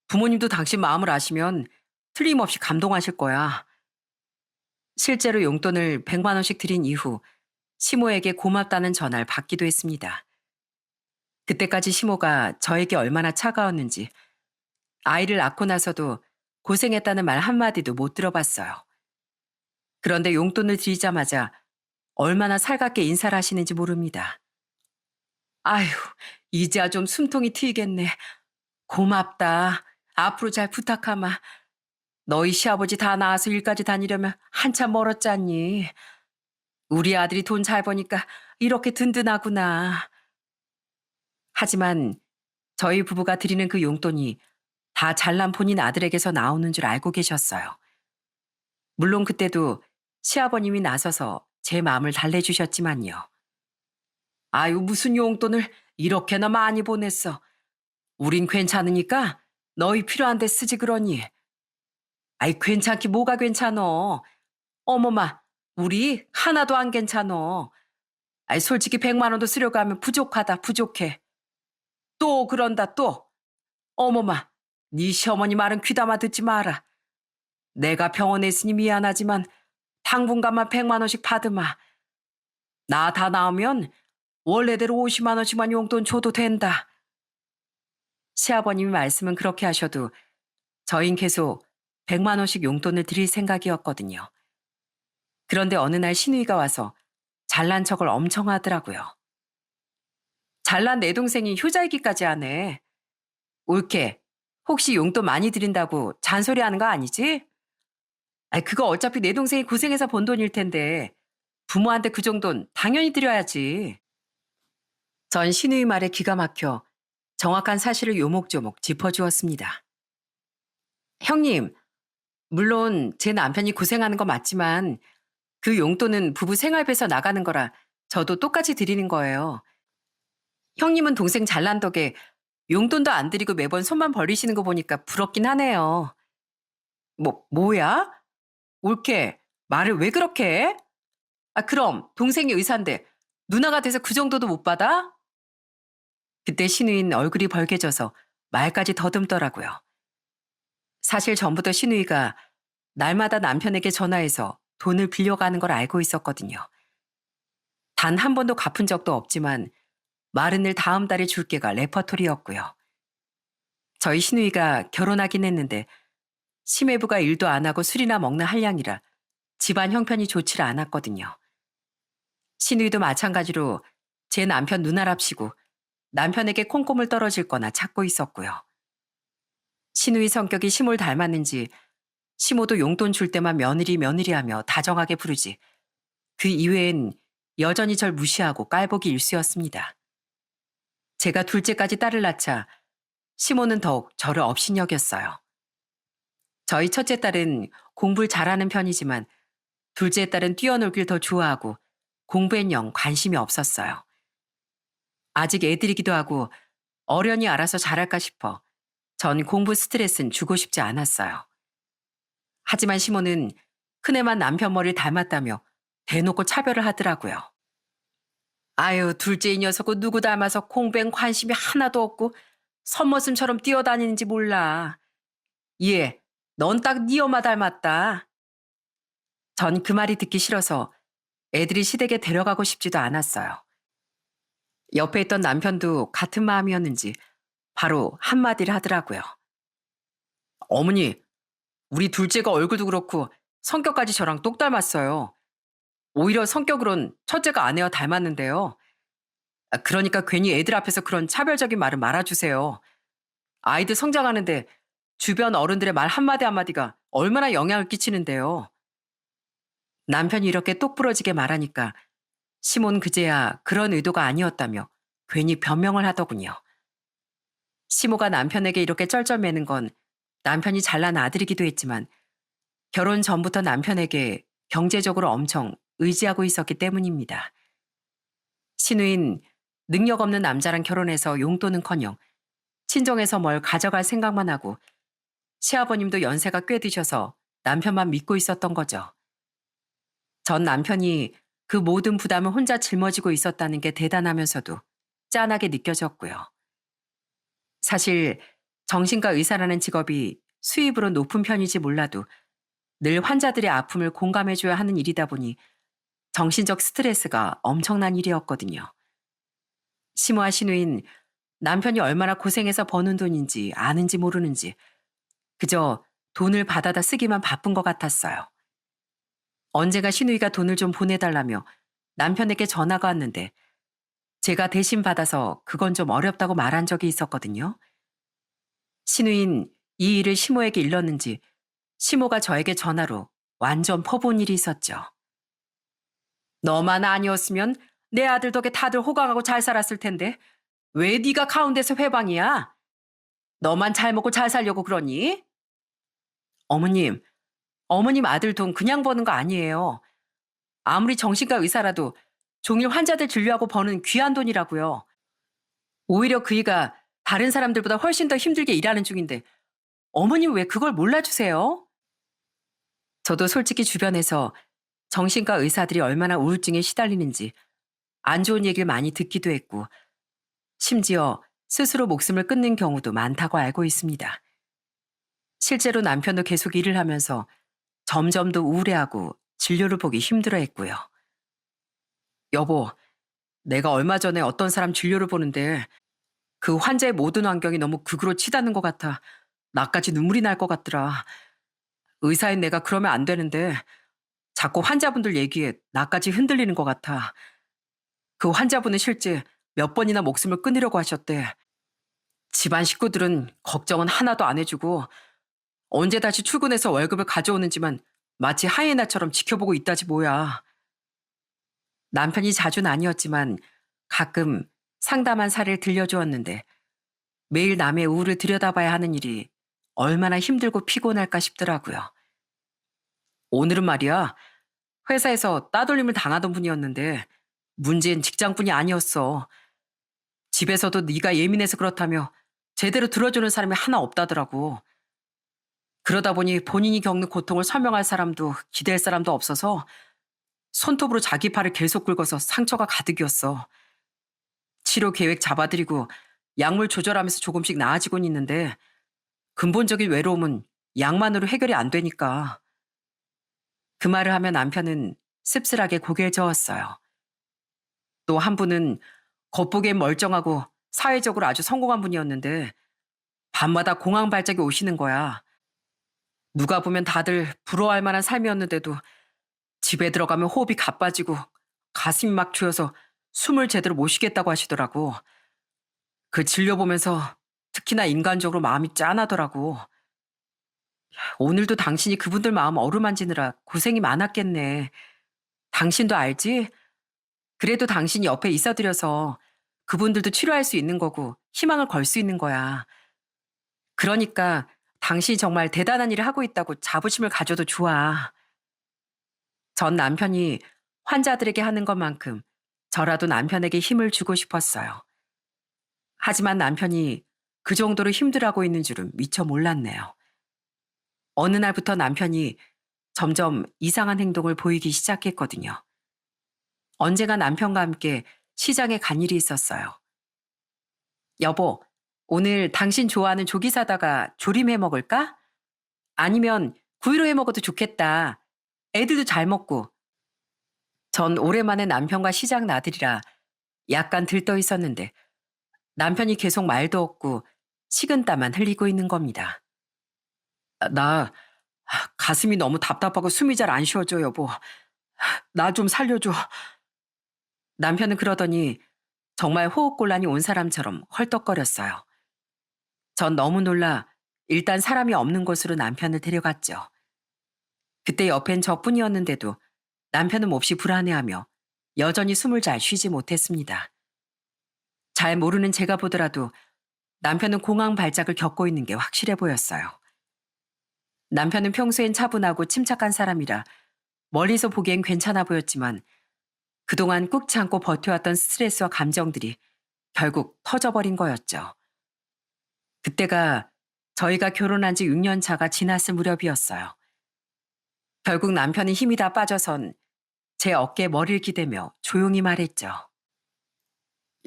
부모님도 당신 마음을 아시면 틀림없이 감동하실 거야. 실제로 용돈을 100만 원씩 드린 이후 시모에게 고맙다는 전화를 받기도 했습니다. 그때까지 시모가 저에게 얼마나 차가웠는지 아이를 낳고 나서도 고생했다는 말 한마디도 못 들어봤어요. 그런데 용돈을 드리자마자 얼마나 살갑게 인사를 하시는지 모릅니다. 아휴, 이제야 좀 숨통이 트이겠네. 고맙다. 앞으로 잘 부탁하마. 너희 시아버지 다 나와서 일까지 다니려면 한참 멀었잖니. 우리 아들이 돈 잘 버니까 이렇게 든든하구나. 하지만 저희 부부가 드리는 그 용돈이 다 잘난 본인 아들에게서 나오는 줄 알고 계셨어요. 물론 그때도 시아버님이 나서서 제 마음을 달래주셨지만요. 아유, 무슨 용돈을 이렇게나 많이 보냈어. 우린 괜찮으니까 너희 필요한 데 쓰지 그러니. 아이, 괜찮기 뭐가 괜찮어. 어머마, 우리 하나도 안 괜찮어. 아이, 솔직히 100만 원도 쓰려고 하면 부족하다, 부족해. 또 그런다, 또. 어머마, 네 시어머니 말은 귀담아 듣지 마라. 내가 병원에 있으니 미안하지만 당분간만 100만 원씩 받으마. 나 다 나오면 원래대로 50만 원씩만 용돈 줘도 된다. 시아버님이 말씀은 그렇게 하셔도 저흰 계속 100만 원씩 용돈을 드릴 생각이었거든요. 그런데 어느 날 신우이가 와서 잘난 척을 엄청 하더라고요. 잘난 내 동생이 효자이기까지 하네. 올케, 혹시 용돈 많이 드린다고 잔소리하는 거 아니지? 아이, 그거 어차피 내 동생이 고생해서 번 돈일 텐데 부모한테 그 정도는 당연히 드려야지. 전 신우이 말에 기가 막혀 정확한 사실을 요목조목 짚어주었습니다. 형님, 물론 제 남편이 고생하는 거 맞지만 그 용돈은 부부 생활비에서 나가는 거라 저도 똑같이 드리는 거예요. 형님은 동생 잘난 덕에 용돈도 안 드리고 매번 손만 벌리시는 거 보니까 부럽긴 하네요. 뭐야? 올케, 말을 왜 그렇게 해? 아, 그럼 동생이 의사인데 누나가 돼서 그 정도도 못 받아? 그때 신우인 얼굴이 벌개져서 말까지 더듬더라고요. 사실 전부터 신우이가 날마다 남편에게 전화해서 돈을 빌려가는 걸 알고 있었거든요. 단 한 번도 갚은 적도 없지만 말은 늘 다음 달에 줄게가 레퍼토리였고요. 저희 신우이가 결혼하긴 했는데 심해부가 일도 안 하고 술이나 먹는 한량이라 집안 형편이 좋지를 않았거든요. 신우이도 마찬가지로 제 남편 눈알합시고 남편에게 콩고물 떨어질 거나 찾고 있었고요. 신우이 성격이 시모를 닮았는지 시모도 용돈 줄 때만 며느리 며느리 하며 다정하게 부르지 그 이외엔 여전히 절 무시하고 깔보기 일쑤였습니다. 제가 둘째까지 딸을 낳자 시모는 더욱 저를 업신여겼어요. 저희 첫째 딸은 공부를 잘하는 편이지만 둘째 딸은 뛰어놀길 더 좋아하고 공부엔 영 관심이 없었어요. 아직 애들이기도 하고 어련히 알아서 잘할까 싶어 전 공부 스트레스는 주고 싶지 않았어요. 하지만 시모는 큰애만 남편 머리를 닮았다며 대놓고 차별을 하더라고요. 아유, 둘째 이 녀석은 누구 닮아서 공부엔 관심이 하나도 없고 선머슴처럼 뛰어다니는지 몰라. 얘, 넌 딱 네 엄마 닮았다. 전 그 말이 듣기 싫어서 애들이 시댁에 데려가고 싶지도 않았어요. 옆에 있던 남편도 같은 마음이었는지 바로 한마디를 하더라고요. 어머니, 우리 둘째가 얼굴도 그렇고 성격까지 저랑 똑 닮았어요. 오히려 성격으론 첫째가 아내와 닮았는데요. 그러니까 괜히 애들 앞에서 그런 차별적인 말을 말아주세요. 아이들 성장하는데 주변 어른들의 말 한마디 한마디가 얼마나 영향을 끼치는데요. 남편이 이렇게 똑부러지게 말하니까 시몬 그제야 그런 의도가 아니었다며 괜히 변명을 하더군요. 시모가 남편에게 이렇게 쩔쩔매는 건 남편이 잘난 아들이기도 했지만 결혼 전부터 남편에게 경제적으로 엄청 의지하고 있었기 때문입니다. 신우인 능력 없는 남자랑 결혼해서 용돈은커녕 친정에서 뭘 가져갈 생각만 하고 시아버님도 연세가 꽤 드셔서 남편만 믿고 있었던 거죠. 전 남편이 그 모든 부담을 혼자 짊어지고 있었다는 게 대단하면서도 짠하게 느껴졌고요. 사실 정신과 의사라는 직업이 수입으로 높은 편이지 몰라도 늘 환자들의 아픔을 공감해줘야 하는 일이다 보니 정신적 스트레스가 엄청난 일이었거든요. 시모와 신우인 남편이 얼마나 고생해서 버는 돈인지 아는지 모르는지 그저 돈을 받아다 쓰기만 바쁜 것 같았어요. 언젠가 시누이가 돈을 좀 보내달라며 남편에게 전화가 왔는데 제가 대신 받아서 그건 좀 어렵다고 말한 적이 있었거든요. 시누인 이 일을 시모에게 일렀는지 시모가 저에게 전화로 완전 퍼본 일이 있었죠. 너만 아니었으면 내 아들 덕에 다들 호강하고 잘 살았을 텐데 왜 네가 가운데서 회방이야? 너만 잘 먹고 잘 살려고 그러니? 어머님, 어머님 아들 돈 그냥 버는 거 아니에요. 아무리 정신과 의사라도 종일 환자들 진료하고 버는 귀한 돈이라고요. 오히려 그이가 다른 사람들보다 훨씬 더 힘들게 일하는 중인데 어머님 왜 그걸 몰라주세요? 저도 솔직히 주변에서 정신과 의사들이 얼마나 우울증에 시달리는지 안 좋은 얘기를 많이 듣기도 했고 심지어 스스로 목숨을 끊는 경우도 많다고 알고 있습니다. 실제로 남편도 계속 일을 하면서 점점 더 우울해하고 진료를 보기 힘들어했고요. 여보, 내가 얼마 전에 어떤 사람 진료를 보는데 그 환자의 모든 환경이 너무 극으로 치닫는 것 같아 나까지 눈물이 날 것 같더라. 의사인 내가 그러면 안 되는데 자꾸 환자분들 얘기에 나까지 흔들리는 것 같아. 그 환자분은 실제 몇 번이나 목숨을 끊으려고 하셨대. 집안 식구들은 걱정은 하나도 안 해주고 언제 다시 출근해서 월급을 가져오는지만 마치 하이에나처럼 지켜보고 있다지 뭐야. 남편이 자주는 아니었지만 가끔 상담한 사례를 들려주었는데 매일 남의 우울을 들여다봐야 하는 일이 얼마나 힘들고 피곤할까 싶더라고요. 오늘은 말이야, 회사에서 따돌림을 당하던 분이었는데 문제는 직장뿐이 아니었어. 집에서도 네가 예민해서 그렇다며 제대로 들어주는 사람이 하나 없다더라고. 그러다 보니 본인이 겪는 고통을 설명할 사람도 기댈 사람도 없어서 손톱으로 자기 팔을 계속 긁어서 상처가 가득이었어. 치료 계획 잡아드리고 약물 조절하면서 조금씩 나아지곤 있는데 근본적인 외로움은 약만으로 해결이 안 되니까. 그 말을 하며 남편은 씁쓸하게 고개를 저었어요. 또 한 분은 겉보기엔 멀쩡하고 사회적으로 아주 성공한 분이었는데 밤마다 공황 발작이 오시는 거야. 누가 보면 다들 부러워할 만한 삶이었는데도 집에 들어가면 호흡이 가빠지고 가슴이 막 조여서 숨을 제대로 못 쉬겠다고 하시더라고. 그 진료 보면서 특히나 인간적으로 마음이 짠하더라고. 오늘도 당신이 그분들 마음 어루만지느라 고생이 많았겠네. 당신도 알지? 그래도 당신이 옆에 있어드려서 그분들도 치료할 수 있는 거고 희망을 걸 수 있는 거야. 그러니까 당신이 정말 대단한 일을 하고 있다고 자부심을 가져도 좋아. 전 남편이 환자들에게 하는 것만큼 저라도 남편에게 힘을 주고 싶었어요. 하지만 남편이 그 정도로 힘들어하고 있는 줄은 미처 몰랐네요. 어느 날부터 남편이 점점 이상한 행동을 보이기 시작했거든요. 언젠가 남편과 함께 시장에 간 일이 있었어요. 여보, 오늘 당신 좋아하는 조기 사다가 조림해 먹을까? 아니면 구이로 해 먹어도 좋겠다. 애들도 잘 먹고. 전 오랜만에 남편과 시장 나들이라 약간 들떠 있었는데 남편이 계속 말도 없고 식은땀만 흘리고 있는 겁니다. 나 가슴이 너무 답답하고 숨이 잘 안 쉬어져, 여보. 나 좀 살려줘. 남편은 그러더니 정말 호흡곤란이 온 사람처럼 헐떡거렸어요. 전 너무 놀라 일단 사람이 없는 곳으로 남편을 데려갔죠. 그때 옆엔 저뿐이었는데도 남편은 몹시 불안해하며 여전히 숨을 잘 쉬지 못했습니다. 잘 모르는 제가 보더라도 남편은 공황 발작을 겪고 있는 게 확실해 보였어요. 남편은 평소엔 차분하고 침착한 사람이라 멀리서 보기엔 괜찮아 보였지만 그동안 꾹 참고 버텨왔던 스트레스와 감정들이 결국 터져버린 거였죠. 그때가 저희가 결혼한 지 6년 차가 지났을 무렵이었어요. 결국 남편이 힘이 다 빠져선 제 어깨에 머리를 기대며 조용히 말했죠.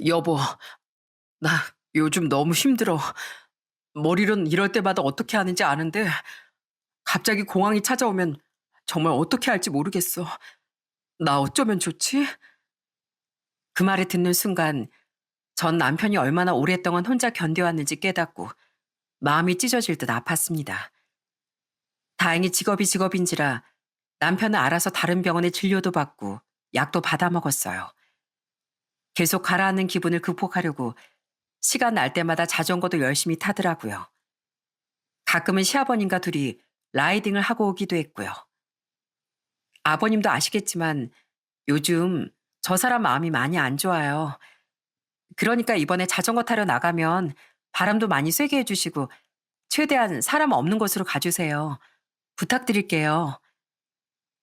여보, 나 요즘 너무 힘들어. 머리는 이럴 때마다 어떻게 하는지 아는데 갑자기 공황이 찾아오면 정말 어떻게 할지 모르겠어. 나 어쩌면 좋지? 그 말을 듣는 순간 전 남편이 얼마나 오랫동안 혼자 견뎌왔는지 깨닫고 마음이 찢어질 듯 아팠습니다. 다행히 직업이 직업인지라 남편은 알아서 다른 병원에 진료도 받고 약도 받아 먹었어요. 계속 가라앉는 기분을 극복하려고 시간 날 때마다 자전거도 열심히 타더라고요. 가끔은 시아버님과 둘이 라이딩을 하고 오기도 했고요. 아버님도 아시겠지만 요즘 저 사람 마음이 많이 안 좋아요. 그러니까 이번에 자전거 타러 나가면 바람도 많이 쐬게 해주시고 최대한 사람 없는 곳으로 가주세요. 부탁드릴게요.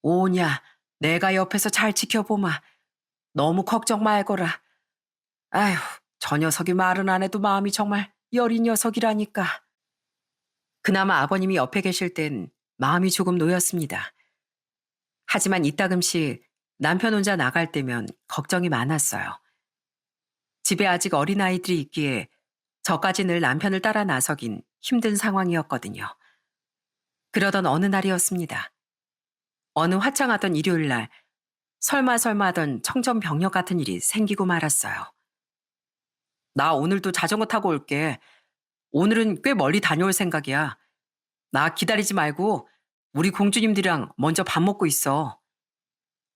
오냐, 내가 옆에서 잘 지켜보마. 너무 걱정 말거라. 아휴, 저 녀석이 말은 안 해도 마음이 정말 여린 녀석이라니까. 그나마 아버님이 옆에 계실 땐 마음이 조금 놓였습니다. 하지만 이따금씩 남편 혼자 나갈 때면 걱정이 많았어요. 집에 아직 어린아이들이 있기에 저까지 늘 남편을 따라 나서긴 힘든 상황이었거든요. 그러던 어느 날이었습니다. 어느 화창하던 일요일 날 설마 하던 청정병력 같은 일이 생기고 말았어요. 나 오늘도 자전거 타고 올게. 오늘은 꽤 멀리 다녀올 생각이야. 나 기다리지 말고 우리 공주님들이랑 먼저 밥 먹고 있어.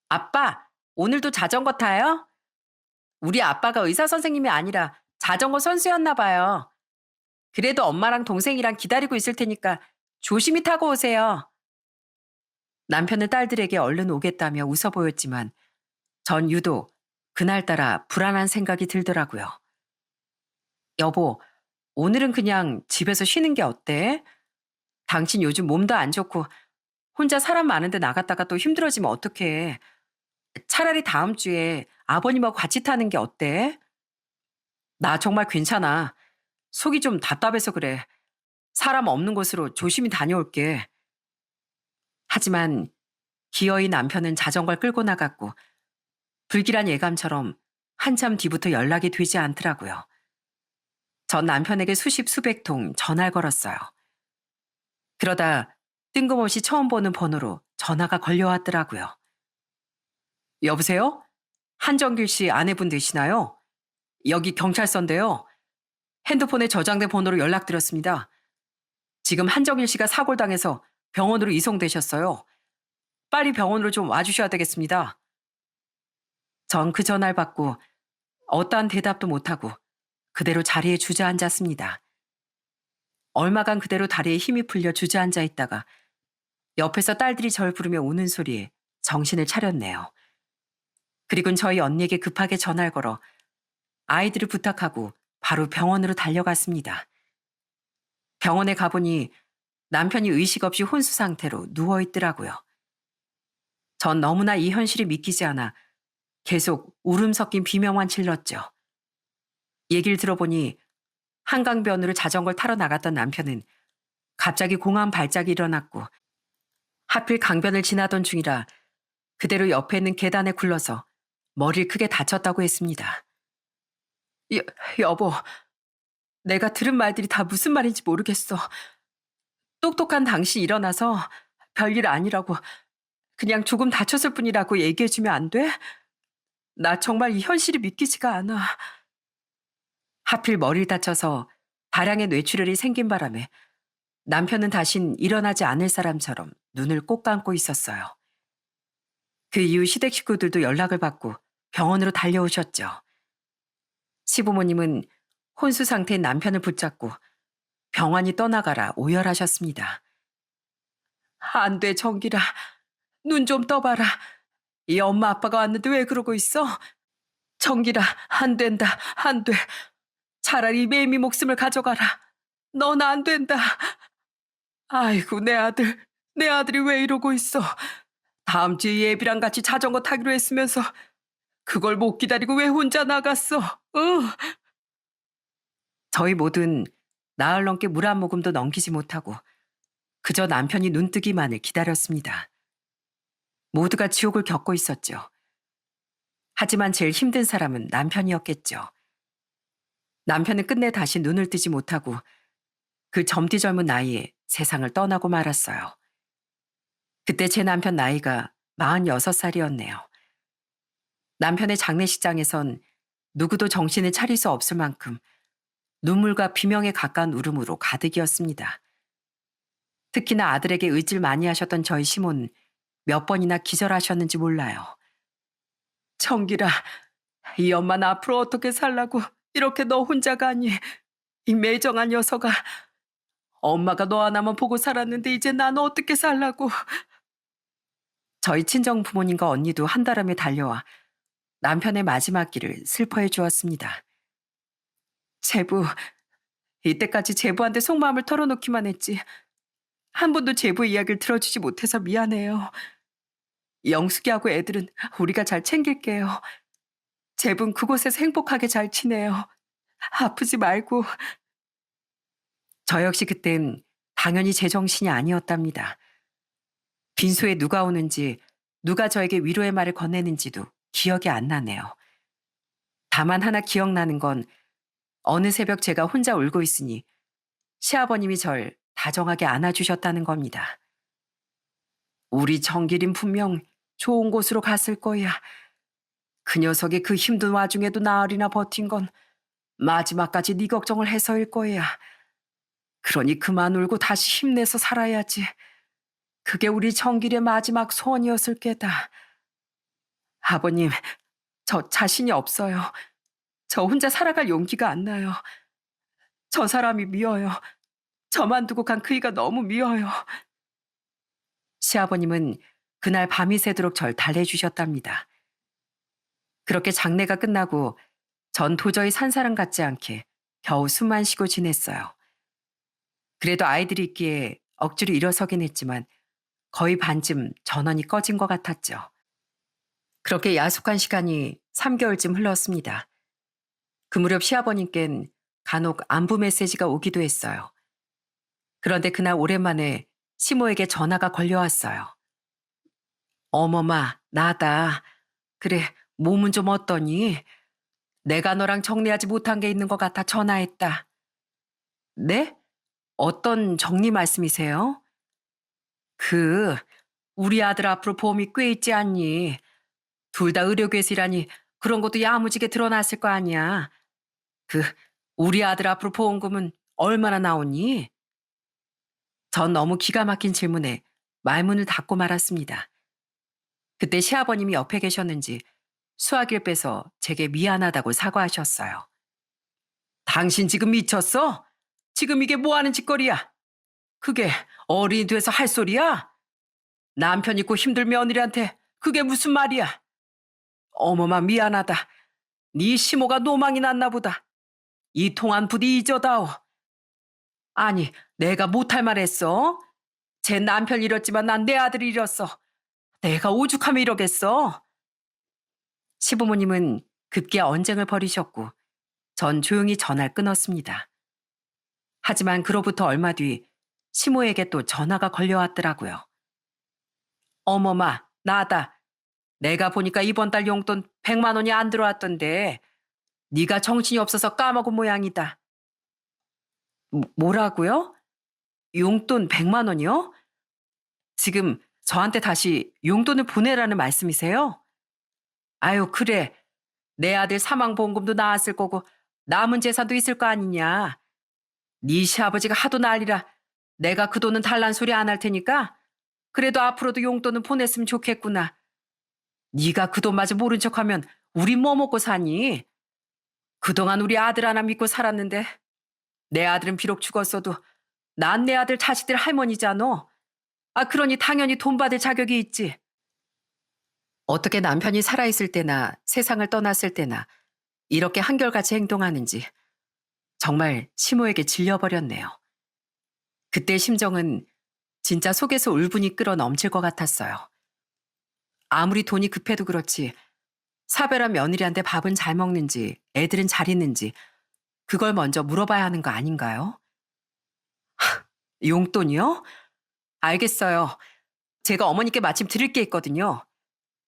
아빠, 오늘도 자전거 타요? 우리 아빠가 의사 선생님이 아니라 자전거 선수였나 봐요. 그래도 엄마랑 동생이랑 기다리고 있을 테니까 조심히 타고 오세요. 남편은 딸들에게 얼른 오겠다며 웃어 보였지만 전 유독 그날따라 불안한 생각이 들더라고요. 여보, 오늘은 그냥 집에서 쉬는 게 어때? 당신 요즘 몸도 안 좋고 혼자 사람 많은데 나갔다가 또 힘들어지면 어떡해. 차라리 다음 주에 아버님하고 같이 타는 게 어때? 나 정말 괜찮아. 속이 좀 답답해서 그래. 사람 없는 곳으로 조심히 다녀올게. 하지만 기어이 남편은 자전거를 끌고 나갔고 불길한 예감처럼 한참 뒤부터 연락이 되지 않더라고요. 전 남편에게 수십 수백 통 전화를 걸었어요. 그러다 뜬금없이 처음 보는 번호로 전화가 걸려왔더라고요. 여보세요? 한정길 씨 아내분 되시나요? 여기 경찰서인데요. 핸드폰에 저장된 번호로 연락드렸습니다. 지금 한정일 씨가 사고를 당해서 병원으로 이송되셨어요. 빨리 병원으로 좀 와주셔야 되겠습니다. 전 그 전화를 받고 어떠한 대답도 못하고 그대로 자리에 주저앉았습니다. 얼마간 그대로 다리에 힘이 풀려 주저앉아 있다가 옆에서 딸들이 절 부르며 우는 소리에 정신을 차렸네요. 그리곤 저희 언니에게 급하게 전화를 걸어 아이들을 부탁하고 바로 병원으로 달려갔습니다. 병원에 가보니 남편이 의식 없이 혼수 상태로 누워있더라고요. 전 너무나 이 현실이 믿기지 않아 계속 울음 섞인 비명만 질렀죠. 얘기를 들어보니 한강변으로 자전거를 타러 나갔던 남편은 갑자기 공황 발작이 일어났고 하필 강변을 지나던 중이라 그대로 옆에 있는 계단에 굴러서 머리를 크게 다쳤다고 했습니다. 여, 여보, 내가 들은 말들이 다 무슨 말인지 모르겠어. 똑똑한 당신이 일어나서 별일 아니라고 그냥 조금 다쳤을 뿐이라고 얘기해주면 안 돼? 나 정말 이 현실이 믿기지가 않아. 하필 머리를 다쳐서 다량의 뇌출혈이 생긴 바람에 남편은 다신 일어나지 않을 사람처럼 눈을 꼭 감고 있었어요. 그 이후 시댁 식구들도 연락을 받고 병원으로 달려오셨죠. 시부모님은 혼수 상태인 남편을 붙잡고 병원이 떠나가라 오열하셨습니다. 안 돼, 정기라. 눈 좀 떠봐라. 이 엄마 아빠가 왔는데 왜 그러고 있어? 정기라, 안 된다, 안 돼. 차라리 매미 목숨을 가져가라. 넌 안 된다. 아이고, 내 아들이 왜 이러고 있어? 다음 주에 예비랑 같이 자전거 타기로 했으면서 그걸 못 기다리고 왜 혼자 나갔어? 저희 모두는 나흘 넘게 물 한 모금도 넘기지 못하고 그저 남편이 눈뜨기만을 기다렸습니다. 모두가 지옥을 겪고 있었죠. 하지만 제일 힘든 사람은 남편이었겠죠. 남편은 끝내 다시 눈을 뜨지 못하고 그 젊디 젊은 나이에 세상을 떠나고 말았어요. 그때 제 남편 나이가 46살이었네요. 남편의 장례식장에선 누구도 정신을 차릴 수 없을 만큼 눈물과 비명에 가까운 울음으로 가득이었습니다. 특히나 아들에게 의지를 많이 하셨던 저희 시모는 몇 번이나 기절하셨는지 몰라요. 청기라, 이 엄마는 앞으로 어떻게 살라고 이렇게 너 혼자 가니? 이 매정한 녀석아. 엄마가 너 하나만 보고 살았는데 이제 난 어떻게 살라고. 저희 친정 부모님과 언니도 한달음에 달려와 남편의 마지막 길을 슬퍼해 주었습니다. 제부, 이때까지 제부한테 속마음을 털어놓기만 했지. 한 번도 제부 이야기를 들어주지 못해서 미안해요. 영숙이하고 애들은 우리가 잘 챙길게요. 제부는 그곳에서 행복하게 잘 지내요. 아프지 말고. 저 역시 그땐 당연히 제정신이 아니었답니다. 빈소에 누가 오는지, 누가 저에게 위로의 말을 건네는지도 기억이 안 나네요. 다만 하나 기억나는 건 어느 새벽 제가 혼자 울고 있으니 시아버님이 절 다정하게 안아주셨다는 겁니다. 우리 정길인 분명 좋은 곳으로 갔을 거야. 그 녀석이 그 힘든 와중에도 나으리나 버틴 건 마지막까지 네 걱정을 해서일 거야. 그러니 그만 울고 다시 힘내서 살아야지. 그게 우리 정길의 마지막 소원이었을 게다. 아버님, 저 자신이 없어요. 저 혼자 살아갈 용기가 안 나요. 저 사람이 미워요. 저만 두고 간 그이가 너무 미워요. 시아버님은 그날 밤이 새도록 절 달래주셨답니다. 그렇게 장례가 끝나고 전 도저히 산 사람 같지 않게 겨우 숨만 쉬고 지냈어요. 그래도 아이들이 있기에 억지로 일어서긴 했지만 거의 반쯤 전원이 꺼진 것 같았죠. 그렇게 야속한 시간이 3개월쯤 흘렀습니다. 그 무렵 시아버님께는 간혹 안부 메시지가 오기도 했어요. 그런데 그날 오랜만에 시모에게 전화가 걸려왔어요. 어머마, 나다. 그래, 몸은 좀 어떠니? 내가 너랑 정리하지 못한 게 있는 것 같아 전화했다. 네? 어떤 정리 말씀이세요? 우리 아들 앞으로 보험이 꽤 있지 않니? 둘 다 의료계실하니 그런 것도 야무지게 드러났을 거 아니야. 그, 우리 아들 앞으로 보험금은 얼마나 나오니? 전 너무 기가 막힌 질문에 말문을 닫고 말았습니다. 그때 시아버님이 옆에 계셨는지 수화기를 빼서 제게 미안하다고 사과하셨어요. 당신 지금 미쳤어? 지금 이게 뭐 하는 짓거리야? 그게 어린이 돼서 할 소리야? 남편 있고 힘들 며느리한테 그게 무슨 말이야? 어머마 미안하다. 네 시모가 노망이 났나 보다. 이 통한 부디 잊어다오. 아니, 내가 못할 말 했어? 제 남편 잃었지만 난 내 아들 잃었어. 내가 오죽하면 이러겠어? 시부모님은 급기야 언쟁을 벌이셨고 전 조용히 전화를 끊었습니다. 하지만 그로부터 얼마 뒤 시모에게 또 전화가 걸려왔더라고요. 어머마, 나다. 내가 보니까 이번 달 용돈 100만 원이 안 들어왔던데 네가 정신이 없어서 까먹은 모양이다. 뭐라고요? 용돈 100만 원이요? 지금 저한테 다시 용돈을 보내라는 말씀이세요? 아유, 그래. 내 아들 사망보험금도 나왔을 거고 남은 재산도 있을 거 아니냐. 네 시아버지가 하도 난리라 내가 그 돈은 달란 소리 안 할 테니까 그래도 앞으로도 용돈은 보냈으면 좋겠구나. 네가 그 돈마저 모른 척하면 우리 뭐 먹고 사니? 그동안 우리 아들 하나 믿고 살았는데 내 아들은 비록 죽었어도 난 내 아들 자식들 할머니잖아. 그러니 당연히 돈 받을 자격이 있지. 어떻게 남편이 살아있을 때나 세상을 떠났을 때나 이렇게 한결같이 행동하는지 정말 시모에게 질려버렸네요. 그때 심정은 진짜 속에서 울분이 끓어 넘칠 것 같았어요. 아무리 돈이 급해도 그렇지 사별한 며느리한테 밥은 잘 먹는지 애들은 잘 있는지 그걸 먼저 물어봐야 하는 거 아닌가요? 용돈이요? 알겠어요. 제가 어머니께 마침 드릴 게 있거든요.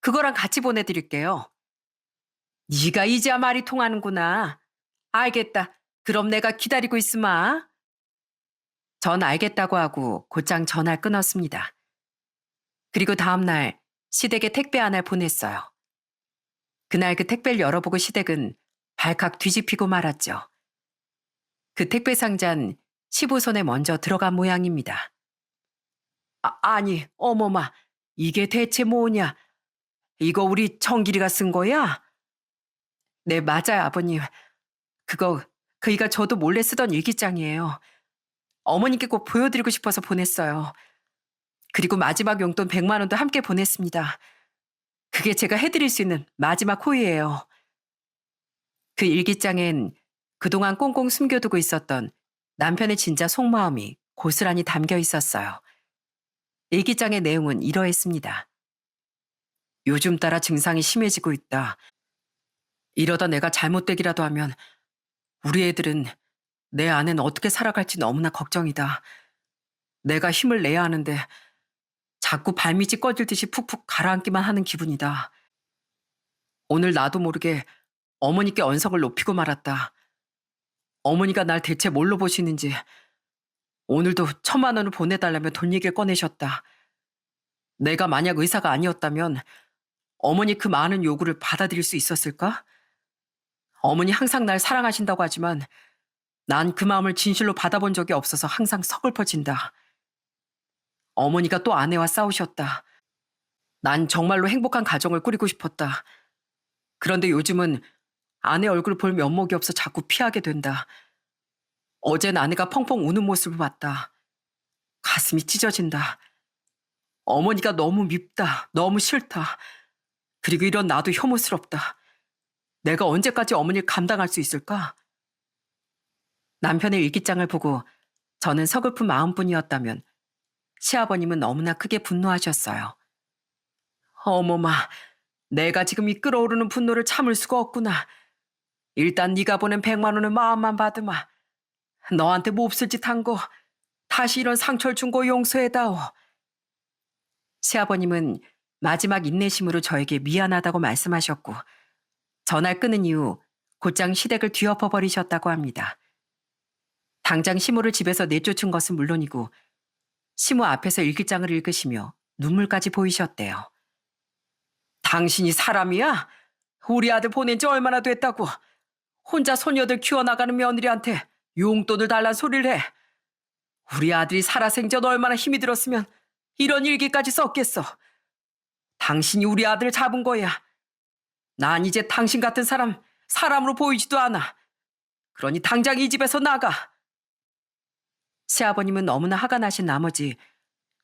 그거랑 같이 보내드릴게요. 네가 이제야 말이 통하는구나. 알겠다. 그럼 내가 기다리고 있으마. 전 알겠다고 하고 곧장 전화를 끊었습니다. 그리고 다음날 시댁에 택배 하나를 보냈어요. 그날 그 택배를 열어보고 시댁은 발칵 뒤집히고 말았죠. 그 택배 상자는 시부손에 먼저 들어간 모양입니다. 아니, 어머마, 이게 대체 뭐냐? 이거 우리 정길이가 쓴 거야? 네, 맞아요, 아버님. 그이가 저도 몰래 쓰던 일기장이에요. 어머님께 꼭 보여드리고 싶어서 보냈어요. 그리고 마지막 용돈 100만 원도 함께 보냈습니다. 그게 제가 해드릴 수 있는 마지막 호의예요. 그 일기장엔 그동안 꽁꽁 숨겨두고 있었던 남편의 진짜 속마음이 고스란히 담겨 있었어요. 일기장의 내용은 이러했습니다. 요즘 따라 증상이 심해지고 있다. 이러다 내가 잘못되기라도 하면 우리 애들은 내 아내는 어떻게 살아갈지 너무나 걱정이다. 내가 힘을 내야 하는데 자꾸 발밑이 꺼질듯이 푹푹 가라앉기만 하는 기분이다. 오늘 나도 모르게 어머니께 언성을 높이고 말았다. 어머니가 날 대체 뭘로 보시는지. 오늘도 1,000만 원을 보내달라며 돈 얘기를 꺼내셨다. 내가 만약 의사가 아니었다면 어머니 그 많은 요구를 받아들일 수 있었을까? 어머니 항상 날 사랑하신다고 하지만 난 그 마음을 진실로 받아본 적이 없어서 항상 서글퍼진다. 어머니가 또 아내와 싸우셨다. 난 정말로 행복한 가정을 꾸리고 싶었다. 그런데 요즘은 아내 얼굴을 볼 면목이 없어 자꾸 피하게 된다. 어젠 아내가 펑펑 우는 모습을 봤다. 가슴이 찢어진다. 어머니가 너무 밉다. 너무 싫다. 그리고 이런 나도 혐오스럽다. 내가 언제까지 어머니를 감당할 수 있을까? 남편의 일기장을 보고 저는 서글픈 마음뿐이었다면 시아버님은 너무나 크게 분노하셨어요. 어머마, 내가 지금 이 끓어오르는 분노를 참을 수가 없구나. 일단 네가 보낸 100만 원을 마음만 받으마. 너한테 몹쓸 짓 한 거, 다시 이런 상처를 준 거 용서해다오. 시아버님은 마지막 인내심으로 저에게 미안하다고 말씀하셨고 전화를 끊은 이후 곧장 시댁을 뒤엎어 버리셨다고 합니다. 당장 시모를 집에서 내쫓은 것은 물론이고 시모 앞에서 일기장을 읽으시며 눈물까지 보이셨대요. 당신이 사람이야? 우리 아들 보낸 지 얼마나 됐다고. 혼자 소녀들 키워나가는 며느리한테 용돈을 달란 소리를 해. 우리 아들이 살아생전 얼마나 힘이 들었으면 이런 일기까지 썼겠어. 당신이 우리 아들을 잡은 거야. 난 이제 당신 같은 사람 사람으로 보이지도 않아. 그러니 당장 이 집에서 나가. 시아버님은 너무나 화가 나신 나머지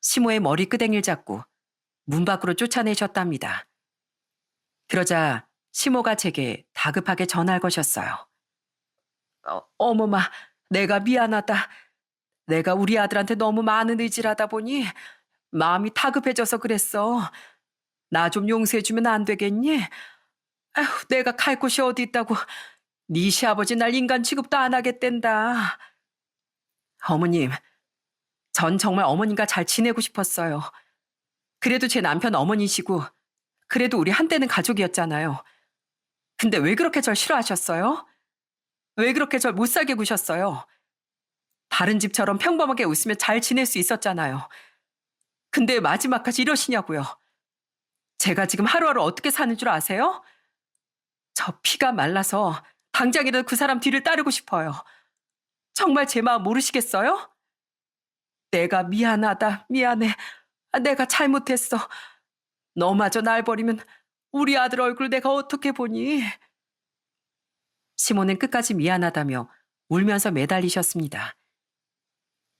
시모의 머리 끄댕이를 잡고 문 밖으로 쫓아내셨답니다. 그러자 시모가 제게 다급하게 전화를 거셨어요. 어머마, 내가 미안하다. 내가 우리 아들한테 너무 많은 의지를 하다 보니 마음이 다급해져서 그랬어. 나 좀 용서해주면 안 되겠니? 아휴, 내가 갈 곳이 어디 있다고. 네 시아버지 날 인간 취급도 안 하겠댄다. 어머님, 전 정말 어머님과 잘 지내고 싶었어요. 그래도 제 남편 어머니시고 그래도 우리 한때는 가족이었잖아요. 근데 왜 그렇게 절 싫어하셨어요? 왜 그렇게 절 못살게 구셨어요? 다른 집처럼 평범하게 웃으며 잘 지낼 수 있었잖아요. 근데 마지막까지 이러시냐고요. 제가 지금 하루하루 어떻게 사는 줄 아세요? 저 피가 말라서 당장이라도 그 사람 뒤를 따르고 싶어요. 정말 제 마음 모르시겠어요? 내가 미안하다, 미안해. 내가 잘못했어. 너마저 날 버리면 우리 아들 얼굴 내가 어떻게 보니? 시모는 끝까지 미안하다며 울면서 매달리셨습니다.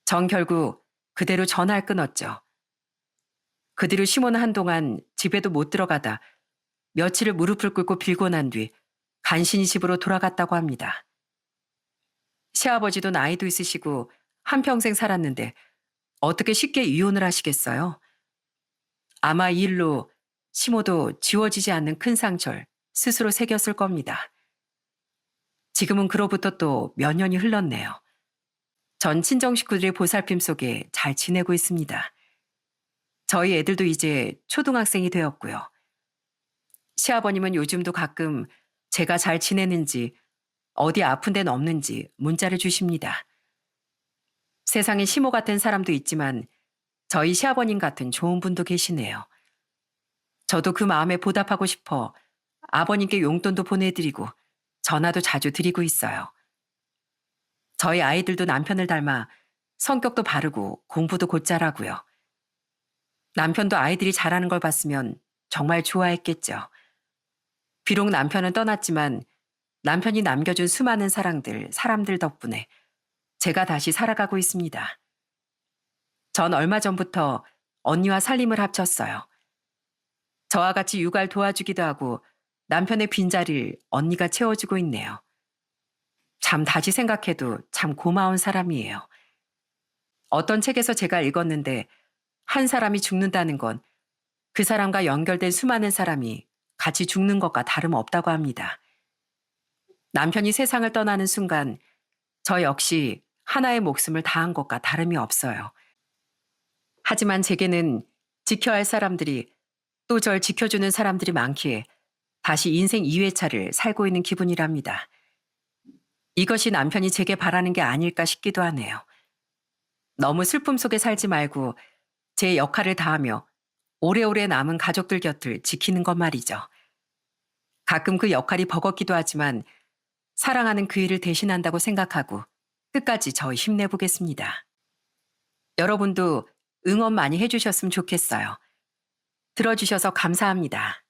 전 결국 그대로 전화를 끊었죠. 그 뒤로 시모는 한동안 집에도 못 들어가다 며칠을 무릎을 꿇고 빌고 난 뒤 간신히 집으로 돌아갔다고 합니다. 시아버지도 나이도 있으시고 한평생 살았는데 어떻게 쉽게 이혼을 하시겠어요? 아마 이 일로 시모도 지워지지 않는 큰 상처를 스스로 새겼을 겁니다. 지금은 그로부터 또 몇 년이 흘렀네요. 전 친정 식구들의 보살핌 속에 잘 지내고 있습니다. 저희 애들도 이제 초등학생이 되었고요. 시아버님은 요즘도 가끔 제가 잘 지내는지 어디 아픈 데는 없는지 문자를 주십니다. 세상에 시모 같은 사람도 있지만 저희 시아버님 같은 좋은 분도 계시네요. 저도 그 마음에 보답하고 싶어 아버님께 용돈도 보내드리고 전화도 자주 드리고 있어요. 저희 아이들도 남편을 닮아 성격도 바르고 공부도 곧잘하고요. 남편도 아이들이 잘하는 걸 봤으면 정말 좋아했겠죠. 비록 남편은 떠났지만 남편이 남겨준 수많은 사람들 덕분에 제가 다시 살아가고 있습니다. 전 얼마 전부터 언니와 살림을 합쳤어요. 저와 같이 육아를 도와주기도 하고 남편의 빈자리를 언니가 채워주고 있네요. 참 다시 생각해도 참 고마운 사람이에요. 어떤 책에서 제가 읽었는데 한 사람이 죽는다는 건 그 사람과 연결된 수많은 사람이 같이 죽는 것과 다름없다고 합니다. 남편이 세상을 떠나는 순간 저 역시 하나의 목숨을 다한 것과 다름이 없어요. 하지만 제게는 지켜야 할 사람들이 또 절 지켜주는 사람들이 많기에 다시 인생 2회차를 살고 있는 기분이랍니다. 이것이 남편이 제게 바라는 게 아닐까 싶기도 하네요. 너무 슬픔 속에 살지 말고 제 역할을 다하며 오래오래 남은 가족들 곁을 지키는 것 말이죠. 가끔 그 역할이 버겁기도 하지만 사랑하는 그 일을 대신한다고 생각하고 끝까지 저 힘내보겠습니다. 여러분도 응원 많이 해주셨으면 좋겠어요. 들어주셔서 감사합니다.